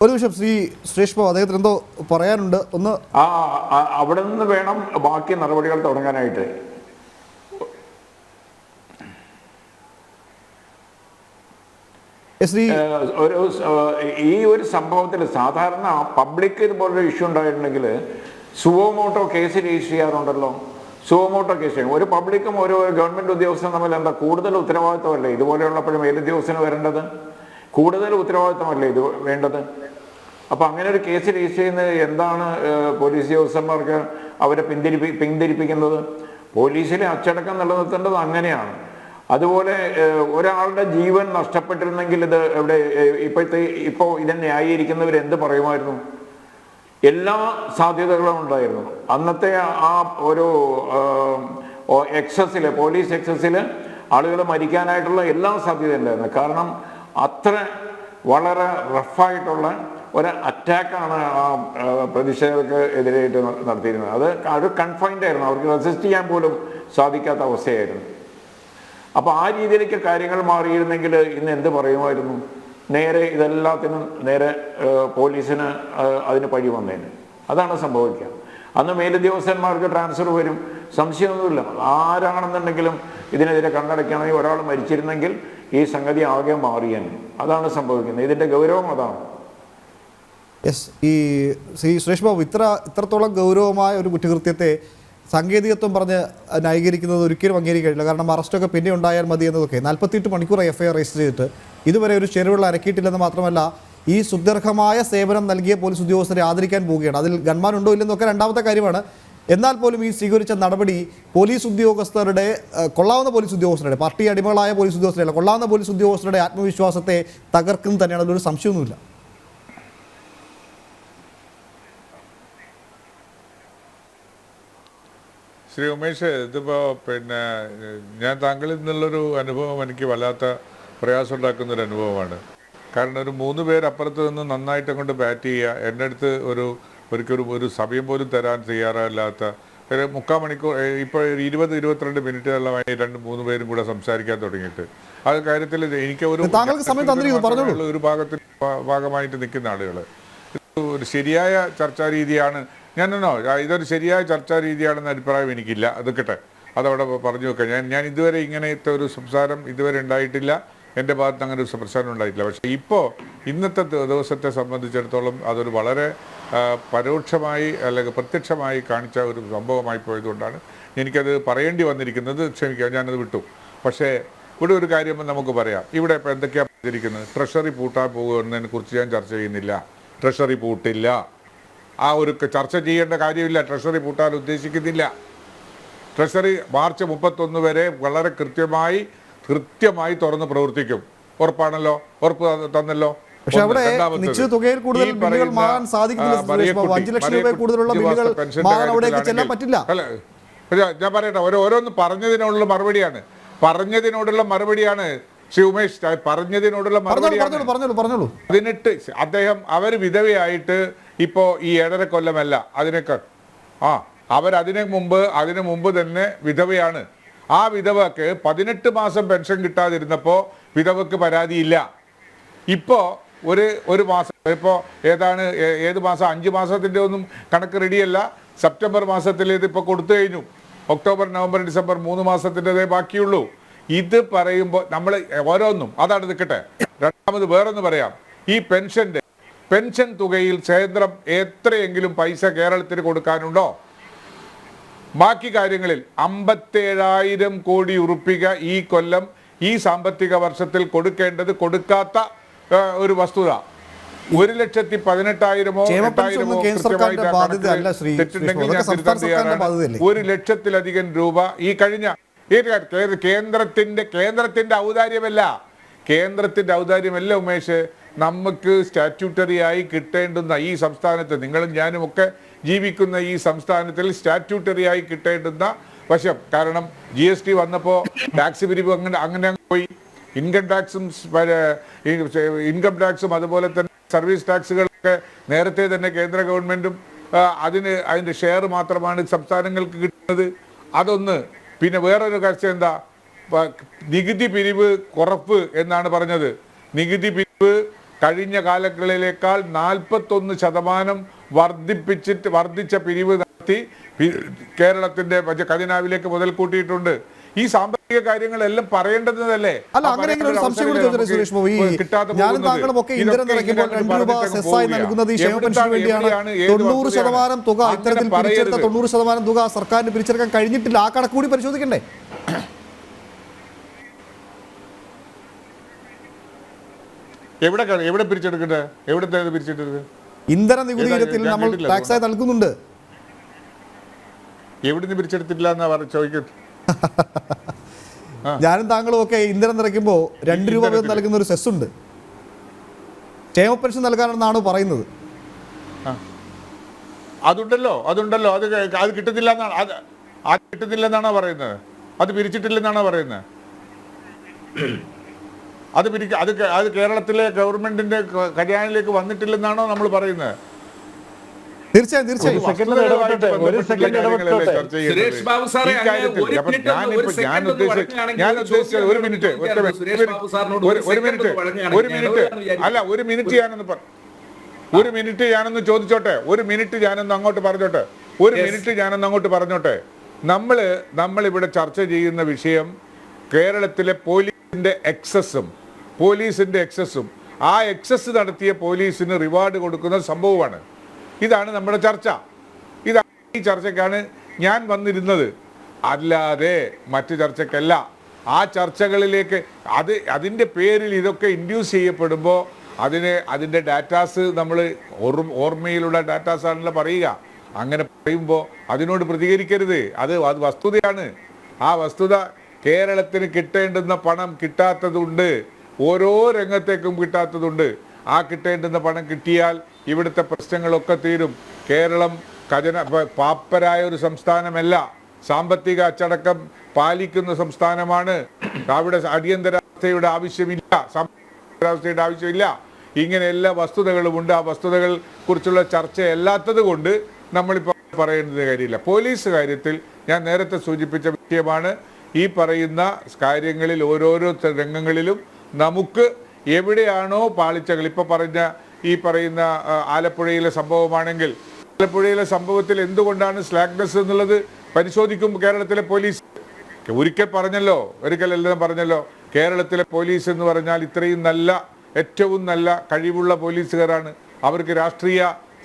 ഒരു നിമിഷം ശ്രീ സുരേഷ് ബാബു, അദ്ദേഹത്തിന് എന്തോ പറയാനുണ്ട്. ഒന്ന് അവിടെ നിന്ന് വേണം ബാക്കി നടപടികൾ തുടങ്ങാനായിട്ട്. ഈ ഒരു സംഭവത്തിൽ സാധാരണ പബ്ലിക് ഇതുപോലൊരു ഇഷ്യൂ ഉണ്ടായിട്ടുണ്ടെങ്കിൽ suo motu case register ചെയ്യാറുണ്ടല്ലോ. Suo motu case ഒരു പബ്ലിക്കും ഒരു ഗവൺമെന്റ് ഉദ്യോഗസ്ഥനും തമ്മിൽ എന്താ കൂടുതൽ ഉത്തരവാദിത്തമല്ലേ ഇതുപോലെയുള്ളപ്പോഴും മേലുദ്യോഗസ്ഥന് വരേണ്ടത്? കൂടുതൽ ഉത്തരവാദിത്തമല്ലേ ഇത് വേണ്ടത്? അപ്പൊ അങ്ങനെ ഒരു കേസ് രജിസ്റ്റർ ചെയ്യുന്നത് എന്താണ് പോലീസ് ഉദ്യോഗസ്ഥന്മാർക്ക് അവരെ പിന്തിരിപ്പിക്കുന്നത്? പോലീസിലെ അച്ചടക്കം നിലനിർത്തേണ്ടത് അങ്ങനെയാണ്. അതുപോലെ ഒരാളുടെ ജീവൻ നഷ്ടപ്പെട്ടിരുന്നെങ്കിൽ ഇത് ഇപ്പോൾ ഇതിനെ ന്യായീകരിക്കുന്നവർ എന്ത് പറയുമായിരുന്നു? എല്ലാ സാധ്യതകളും ഉണ്ടായിരുന്നു. അന്നത്തെ ആ ഒരു പോലീസ് എക്സസില് ആളുകൾ മരിക്കാനായിട്ടുള്ള എല്ലാ സാധ്യത ഉണ്ടായിരുന്നു. കാരണം അത്ര വളരെ റഫായിട്ടുള്ള ഒരു അറ്റാക്കാണ് ആ പ്രതിഷേധർക്ക് എതിരായിട്ട് നടത്തിയിരുന്നത്. അത് ഒരു കൺഫൈൻഡ് ആയിരുന്നു, അവർക്ക് റെസിസ്റ്റ് ചെയ്യാൻ പോലും സാധിക്കാത്ത അവസ്ഥയായിരുന്നു. അപ്പൊ ആ രീതിയിലേക്ക് കാര്യങ്ങൾ മാറിയിരുന്നെങ്കിൽ ഇന്ന് എന്ത് പറയുമായിരുന്നു? നേരെ ഇതെല്ലാത്തിനും നേരെ പോലീസിന് അതിന് പഴി വന്നേന്. അതാണ് സംഭവിക്കുക. അന്ന് മേലുദ്യോഗസ്ഥന്മാർക്ക് ട്രാൻസ്ഫർ വരും, സംശയമൊന്നുമില്ല. ആരാണെന്നുണ്ടെങ്കിലും ഇതിനെതിരെ കണ്ണടയ്ക്കണമെങ്കിൽ ഒരാൾ മരിച്ചിരുന്നെങ്കിൽ ഈ സംഗതി ആകെ മാറിയാണ്. അതാണ് സംഭവിക്കുന്നത്. ഇതിന്റെ ഗൗരവം അതാണ്. യെസ്, ഈ സുരേഷ് ബാബു ഇത്രത്തോളം ഗൗരവമായ ഒരു കുറ്റകൃത്യത്തെ സാങ്കേതികത്വം പറഞ്ഞ് ന്യായീകരിക്കുന്നത് ഒരിക്കലും അംഗീകരിക്കില്ല. കാരണം അറസ്റ്റൊക്കെ പിന്നെ ഉണ്ടായാൽ മതി എന്നതൊക്കെ 48 മണിക്കൂർ FIR രജിസ്റ്റർ ചെയ്തിട്ട് ഇതുവരെ ഒരു ചെറുവിള്ള അരക്കിയിട്ടില്ലെന്ന് മാത്രമല്ല ഈ സുദീർഘമായ സേവനം നൽകിയ പോലീസ് ഉദ്യോഗസ്ഥരെ ആദരിക്കാൻ പോവുകയാണ്. അതിൽ ഗൺമാൻ ഉണ്ടോ ഇല്ലെന്നൊക്കെ രണ്ടാമത്തെ കാര്യമാണ്. എന്നാൽ പോലും ഈ സ്വീകരിച്ച നടപടി പോലീസ് ഉദ്യോഗസ്ഥരുടെ കൊള്ളാവുന്ന പോലീസ് ഉദ്യോഗസ്ഥരുടെ പാർട്ടി അടിമകളായ പോലീസ് ഉദ്യോഗസ്ഥരല്ല, കൊള്ളാവുന്ന പോലീസ് ഉദ്യോഗസ്ഥരുടെ ആത്മവിശ്വാസത്തെ തകർക്കും തന്നെയാണ്. അതിലൊരു സംശയമൊന്നുമില്ല. ശ്രീ ഉമേഷ്, ഇതിപ്പോൾ ഞാൻ താങ്കളിൽ നിന്നുള്ളൊരു അനുഭവം എനിക്ക് വല്ലാത്ത പ്രയാസം ഉണ്ടാക്കുന്നൊരു അനുഭവമാണ്. കാരണം ഒരു 3 പേര് അപ്പുറത്ത് നിന്ന് നന്നായിട്ട് അങ്ങോട്ട് ബാറ്റ് ചെയ്യുക, എൻ്റെ അടുത്ത് ഒരിക്കലും ഒരു സമയം പോലും തരാൻ തയ്യാറല്ലാത്ത 3/4 മണിക്കൂർ, ഇപ്പോൾ 20-22 മിനിറ്റോളമായി 2-3 പേരും കൂടെ സംസാരിക്കാൻ തുടങ്ങിയിട്ട് ആ കാര്യത്തിൽ എനിക്ക് ഒരു ഭാഗമായിട്ട് നിൽക്കുന്ന ആളുകൾ ഒരു ശരിയായ ചർച്ചാ രീതിയാണ്. ഇതൊരു ശരിയായ ചർച്ചാ രീതിയാണെന്ന അഭിപ്രായം എനിക്കില്ല. അതൊക്കെ അതവിടെ പറഞ്ഞു വെക്കാം. ഞാൻ ഇതുവരെ ഇങ്ങനത്തെ ഒരു സംസാരം ഇതുവരെ ഉണ്ടായിട്ടില്ല, എൻ്റെ ഭാഗത്ത് അങ്ങനെ ഒരു പ്രശ്നം ഉണ്ടായിട്ടില്ല. പക്ഷേ ഇപ്പോൾ ഇന്നത്തെ ദിവസത്തെ സംബന്ധിച്ചിടത്തോളം അതൊരു വളരെ പരോക്ഷമായി അല്ലെങ്കിൽ പ്രത്യക്ഷമായി കാണിച്ച ഒരു സംഭവമായി പോയതുകൊണ്ടാണ് എനിക്കത് പറയേണ്ടി വന്നിരിക്കുന്നത്. ക്ഷമിക്കുക, ഞാനത് വിട്ടു. പക്ഷേ ഇവിടെ ഒരു കാര്യം നമുക്ക് പറയാം. ഇവിടെ ഇപ്പോൾ എന്തൊക്കെയാണ് പറഞ്ഞിരിക്കുന്നത്? ട്രഷറി പൂട്ടാൻ പോകുന്നതിനെ കുറിച്ച് ഞാൻ ചർച്ച ചെയ്യുന്നില്ല. ട്രഷറി പൂട്ടില്ല, ആ ഒരു ചർച്ച ചെയ്യേണ്ട കാര്യമില്ല. ട്രഷറി പൂട്ടാൻ ഉദ്ദേശിക്കുന്നില്ല. ട്രഷറി മാർച്ച് 31 വരെ വളരെ കൃത്യമായി തുറന്ന് പ്രവർത്തിക്കും. ഉറപ്പാണല്ലോ, ഉറപ്പ് തന്നല്ലോ. പക്ഷെ അവിടെ നിശ്ചിത തുകയിൽ കൂടുതൽ ബില്ലുകൾ മാറാൻ സാധിക്കുന്നില്ല. 5 ലക്ഷം രൂപ കൂടുതലുള്ള ബില്ലുകൾ മാറാൻ അവിടേക്ക് ചെല്ലാൻ പറ്റില്ല. ഞാൻ പറയട്ടെ, ഓരോന്ന് പറഞ്ഞതിനോടുള്ള മറുപടിയാണ് ശ്രീ ഉമേഷ്, പറഞ്ഞതിനോടുള്ള പറഞ്ഞോളൂ. 18 അവർ വിധവയായിട്ട് ഇപ്പോൾ ഈ 1.5 കൊല്ലമല്ല, അതിനേക്കാൾ അതിനു മുമ്പ് തന്നെ വിധവയാണ്. ആ വിധവക്ക് 18 മാസം പെൻഷൻ കിട്ടാതിരുന്നപ്പോൾ വിധവക്ക് പരാതിയില്ല. ഇപ്പോൾ ഒരു മാസം, ഇപ്പോൾ ഏത് മാസം, 5 മാസത്തിൻ്റെ ഒന്നും കണക്ക് റെഡിയല്ല. സെപ്റ്റംബർ മാസത്തിൽ ഇതിപ്പോൾ കൊടുത്തു കഴിഞ്ഞു. ഒക്ടോബർ, നവംബർ, ഡിസംബർ 3 മാസത്തിൻ്റെതേ ബാക്കിയുള്ളൂ. ഇത് പറയുമ്പോൾ നമ്മൾ ഓരോന്നും അതാണ് നിൽക്കട്ടെ. രണ്ടാമത് വേറൊന്ന് പറയാം. ഈ പെൻഷൻ തുകയിൽ കേന്ദ്രം എത്രയെങ്കിലും പൈസ കേരളത്തിന് കൊടുക്കാനുണ്ടോ? ബാക്കി കാര്യങ്ങളിൽ 57,000 കോടി ഉറുപ്പിക ഈ കൊല്ലം ഈ സാമ്പത്തിക വർഷത്തിൽ കൊടുക്കാത്ത ഒരു വസ്തുത. 1,18,000-ഓ 8,000-ഓ തെറ്റുണ്ടെങ്കിൽ ഞാൻ തിരുത്താൻ തയ്യാറാണ്. 1 ലക്ഷത്തിലധികം രൂപ ഈ കഴിഞ്ഞ കേന്ദ്രത്തിന്റെ ഔദാര്യമല്ല ഉമേഷ്. നമുക്ക് സ്റ്റാറ്റ്യൂട്ടറി ആയി കിട്ടേണ്ടുന്ന ഈ സംസ്ഥാനത്ത്, നിങ്ങളും ഞാനും ഒക്കെ ജീവിക്കുന്ന ഈ സംസ്ഥാനത്തിൽ സ്റ്റാറ്റ്യൂട്ടറി ആയി കിട്ടേണ്ടുന്ന വശം. കാരണം GST വന്നപ്പോൾ ടാക്സ് പിരിവ് അങ്ങനെ പോയി. ഇൻകം ടാക്സും അതുപോലെ തന്നെ സർവീസ് ടാക്സുകളൊക്കെ നേരത്തെ തന്നെ കേന്ദ്ര ഗവൺമെന്റും അതിന്റെ ഷെയർ മാത്രമാണ് സംസ്ഥാനങ്ങൾക്ക് കിട്ടുന്നത്. അതൊന്ന്. പിന്നെ വേറൊരു കാര്യം എന്താ? നികുതി പിരിവ് കുറവ് എന്നാണ് പറഞ്ഞത്. നികുതി പിരിവ് കഴിഞ്ഞ കാലങ്ങളിലേക്കാൾ 41% വർദ്ധിച്ച പിരിവ് നടത്തി കേരളത്തിന്റെ ഖജനാവിലേക്ക് മുതൽ കൂട്ടിയിട്ടുണ്ട്. ഈ സാമ്പത്തിക കാര്യങ്ങളെല്ലാം പറയേണ്ടതല്ലേ? അല്ല, അങ്ങനെയെങ്കിലും ഒരു സംശയം കൂടി ചോദിച്ചത് സുരേഷ് ബാബു, ഞാനും താങ്കളും ഒക്കെ ഇന്ധനം നിറയ്ക്കുമ്പോൾ 2 രൂപ സെസ്സായി നൽകുന്നത് ഈ ക്ഷേമ പെൻഷന് വേണ്ടിയാണ്. 90% തുക ഇത്തരത്തിൽ പിരിച്ചെടുത്ത 90% തുക സർക്കാരിന് പിരിച്ചെടുക്കാൻ കഴിഞ്ഞിട്ടില്ല. ആ കണക്ക് കൂടി പരിശോധിക്കണ്ടേ? എവിടെ പിരിച്ചെടുക്കണ്ടേ? എവിടത്തെ പിരിച്ചെടുക്കുന്നത്? ഇന്ധന നികുതി ഇനത്തിൽ നമ്മൾ ടാക്സായി നൽകുന്നുണ്ട്. എവിടുന്ന് പിരിച്ചെടുത്തിട്ടില്ല എന്നാ ചോദിക്കുന്നത്. ഞാനും താങ്കളും ഒക്കെ ഇന്ധനം നിറയ്ക്കുമ്പോൾ 2 രൂപ വീതം നൽകുന്ന ഒരു സെസ് ഉണ്ട്. ക്ഷേമ പെൻഷൻ നൽകാനെന്നാണ് പറയുന്നത്. അതുണ്ടല്ലോ അത് കിട്ടുന്നില്ല എന്നാണ് അത് കിട്ടുന്നില്ലെന്നാണോ പറയുന്നത്? അത് പിരിച്ചിട്ടില്ലെന്നാണോ പറയുന്നത്? അത് കേരളത്തിലെ ഗവൺമെന്റിന്റെ ഖജാനയിലേക്ക് വന്നിട്ടില്ലെന്നാണോ നമ്മൾ പറയുന്നത്? തീർച്ചയായും സുരേഷ് ബാബു സാറേ, ഒരു മിനിറ്റ് ഞാനൊന്ന് ചോദിച്ചോട്ടെ. ഒരു മിനിറ്റ് ഞാനൊന്ന് അങ്ങോട്ട് പറഞ്ഞോട്ടെ. നമ്മളിവിടെ ചർച്ച ചെയ്യുന്ന വിഷയം കേരളത്തിലെ പോലീസിന്റെ എക്സസും ആ എക്സസ് നടത്തിയ പോലീസിന് റിവാർഡ് കൊടുക്കുന്ന സംഭവമാണ്. ഇതാണ് നമ്മുടെ ചർച്ച. ഈ ചർച്ചയ്ക്കാണ് ഞാൻ വന്നിരുന്നത്, അല്ലാതെ മറ്റു ചർച്ചയ്ക്കല്ല. ആ ചർച്ചകളിലേക്ക് അതിൻ്റെ പേരിൽ ഇതൊക്കെ ഇൻഡ്യൂസ് ചെയ്യപ്പെടുമ്പോൾ അതിൻ്റെ ഡാറ്റാസ് നമ്മൾ ഓർമ്മയിലുള്ള ഡാറ്റാസാണല്ലോ പറയുക. അങ്ങനെ പറയുമ്പോൾ അതിനോട് പ്രതികരിക്കരുത്. അത് വസ്തുതയാണ്. ആ വസ്തുത കേരളത്തിന് കിട്ടേണ്ടുന്ന പണം കിട്ടാത്തതുണ്ട്. ഓരോ രംഗത്തേക്കും കിട്ടാത്തതുണ്ട്. ആ കിട്ടേണ്ടുന്ന പണം കിട്ടിയാൽ ഇവിടുത്തെ പ്രശ്നങ്ങളൊക്കെ തീരും. കേരളം പാപ്പരായ ഒരു സംസ്ഥാനമല്ല, സാമ്പത്തിക അച്ചടക്കം പാലിക്കുന്ന സംസ്ഥാനമാണ്. അവിടെ അടിയന്തരാവസ്ഥയുടെ ആവശ്യമില്ല. ഇങ്ങനെ എല്ലാ വസ്തുതകളുമുണ്ട്. ആ വസ്തുതകൾ കുറിച്ചുള്ള ചർച്ചയല്ലാത്തത് കൊണ്ട് നമ്മളിപ്പോൾ പറയുന്നത് കാര്യമില്ല. പോലീസ് കാര്യത്തിൽ ഞാൻ നേരത്തെ സൂചിപ്പിച്ച വിഷയമാണ്. ഈ പറയുന്ന കാര്യങ്ങളിൽ ഓരോരോ രംഗങ്ങളിലും നമുക്ക് എവിടെയാണോ പാളിച്ചകൾ, ഇപ്പോൾ ഈ പറയുന്ന ആലപ്പുഴയിലെ സംഭവമാണെങ്കിൽ ആലപ്പുഴയിലെ സംഭവത്തിൽ എന്തുകൊണ്ടാണ് സ്ലാക്നെസ് എന്നുള്ളത് പരിശോധിക്കും കേരളത്തിലെ പോലീസ്. ഒരിക്കലെല്ലാം പറഞ്ഞല്ലോ, കേരളത്തിലെ പോലീസ് എന്ന് പറഞ്ഞാൽ ഇത്രയും ഏറ്റവും നല്ല കഴിവുള്ള പോലീസുകാരാണ്. അവർക്ക് രാഷ്ട്രീയ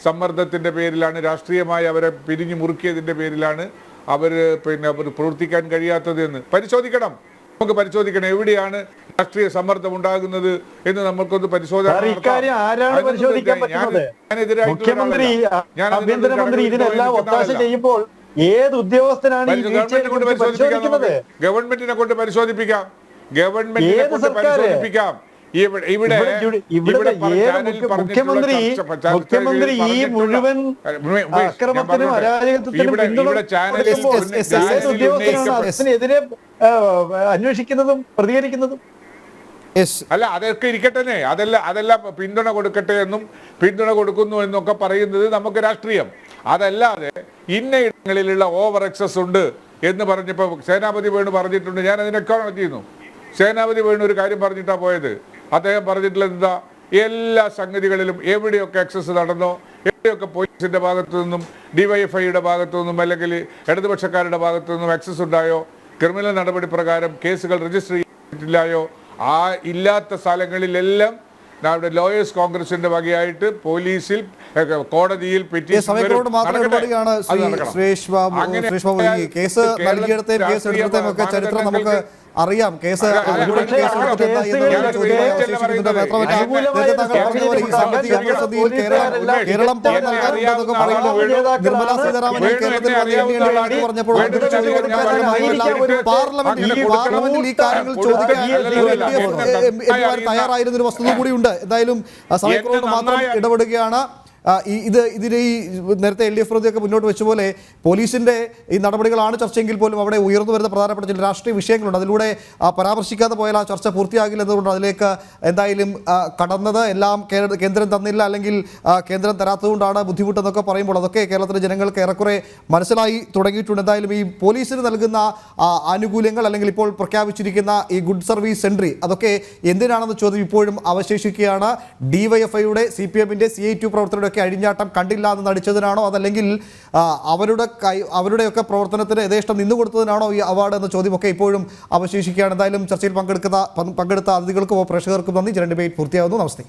സമ്മർദ്ദത്തിൻ്റെ പേരിലാണ്, രാഷ്ട്രീയമായി അവരെ പിരിഞ്ഞു മുറുക്കിയതിൻ്റെ പേരിലാണ് അവർ പ്രവർത്തിക്കാൻ കഴിയാത്തത് എന്ന് നമുക്ക് പരിശോധിക്കണം. എവിടെയാണ് രാഷ്ട്രീയ സമ്മർദ്ദം ഉണ്ടാകുന്നത് എന്ന് നമുക്കൊന്ന് പരിശോധന ഏത് ഉദ്യോഗസ്ഥനാണ് ഗവൺമെന്റിനെ കൊണ്ട് പരിശോധിപ്പിക്കാം. മുഖ്യമന്ത്രി ഈ മുഴുവൻ അക്രമത്തിനും അരാജകത്വത്തിനും എതിരെ അന്വേഷിക്കുന്നതും പ്രതികരിക്കുന്നതും അല്ല, അതൊക്കെ ഇരിക്കട്ടെ. അതല്ല പിന്തുണ കൊടുക്കട്ടെ എന്നും പിന്തുണ കൊടുക്കുന്നു എന്നൊക്കെ പറയുന്നത് നമുക്ക് രാഷ്ട്രീയം. അതല്ലാതെ ഇന്നയിടങ്ങളിലുള്ള ഓവർ എക്സസ് ഉണ്ട് എന്ന് പറഞ്ഞപ്പോൾ സേനാപതി വേണു പറഞ്ഞിട്ടുണ്ട്. ഞാൻ അതിനൊക്കെ ചെയ്യുന്നു. സേനാപതി വേണു ഒരു കാര്യം പറഞ്ഞിട്ടാണ് പോയത്. അദ്ദേഹം പറഞ്ഞിട്ടുള്ളത് എന്താ? എല്ലാ സംഗതികളിലും എവിടെയൊക്കെ എക്സസ് നടന്നോ, എവിടെയൊക്കെ പോലീസിന്റെ ഭാഗത്തു നിന്നും ഡിവൈഎഫ്ഐയുടെ ഭാഗത്തു നിന്നും അല്ലെങ്കിൽ ഇടതുപക്ഷക്കാരുടെ ഭാഗത്തു നിന്നും എക്സസ് ഉണ്ടായോ, ക്രിമിനൽ നടപടി പ്രകാരം കേസുകൾ രജിസ്റ്റർ ചെയ്തിട്ടില്ലായോ, ആ ഇല്ലാത്ത സ്ഥലങ്ങളിലെല്ലാം നമ്മുടെ ലോയേഴ്സ് കോൺഗ്രസിന്റെ വകയായിട്ട് പോലീസിൽ കോടതിയിൽ കേസ് നൽകിയിടത്തെയും ചരിത്രം നമുക്ക് അറിയാം. കേസ് കേരളം നിർമ്മലാ സീതാരാമനെ കേരളത്തിൽ പറഞ്ഞപ്പോൾ പാർലമെന്റിൽ ഈ കാര്യങ്ങൾ ചോദിക്കാൻ തയ്യാറായിരുന്നൊരു വസ്തുത കൂടിയുണ്ട്. എന്തായാലും സമയക്കൂടെ മാത്രം ഇടപെടുകയാണ്. ഇതിന് ഈ നേരത്തെ LDF പ്രതിയൊക്കെ മുന്നോട്ട് വെച്ച പോലെ പോലീസിന്റെ ഈ നടപടികളാണ് ചർച്ചയെങ്കിൽ പോലും അവിടെ ഉയർന്നു വരുന്ന പ്രധാനപ്പെട്ട ചില രാഷ്ട്രീയ വിഷയങ്ങളുണ്ട്. അതിലൂടെ പരാമർശിക്കാതെ പോയാൽ ആ ചർച്ച പൂർത്തിയാകില്ലെന്നതുകൊണ്ട് അതിലേക്ക് എന്തായാലും കടന്നത് എല്ലാം കേന്ദ്രം തന്നില്ല, അല്ലെങ്കിൽ കേന്ദ്രം തരാത്തതുകൊണ്ടാണ് ബുദ്ധിമുട്ടെന്നൊക്കെ പറയുമ്പോൾ അതൊക്കെ കേരളത്തിലെ ജനങ്ങൾക്ക് ഏറെക്കുറെ മനസ്സിലായി തുടങ്ങിയിട്ടുണ്ട്. എന്തായാലും ഈ പോലീസിന് നൽകുന്ന ആനുകൂല്യങ്ങൾ അല്ലെങ്കിൽ ഇപ്പോൾ പ്രഖ്യാപിച്ചിരിക്കുന്ന ഈ ഗുഡ് സർവീസ് എൻട്രി അതൊക്കെ എന്തിനാണെന്ന ചോദ്യം ഇപ്പോഴും അവശേഷിക്കുകയാണ്. DYFIയുടെ CPMന്റെ CI2 പ്രവർത്തകരുടെ അവരുടെയൊക്കെ അഴിഞ്ഞാട്ടം കണ്ടില്ല എന്ന് നടിച്ചതിനാണോ, അതല്ലെങ്കിൽ അവരുടെയൊക്കെ പ്രവർത്തനത്തിന് യഥേഷ്ടം നിന്നുകൊടുത്തതിനാണോ ഈ അവാർഡ് എന്ന ചോദ്യമൊക്കെ ഇപ്പോഴും അവശേഷിക്കുകയാണ്. എന്തായാലും ചർച്ചയിൽ പങ്കെടുത്ത അതിഥികൾക്കും പ്രേക്ഷകർക്കും നന്ദി. ജനറൽ ഡിബേറ്റ് പൂർത്തിയാകുന്നു. നമസ്തേ.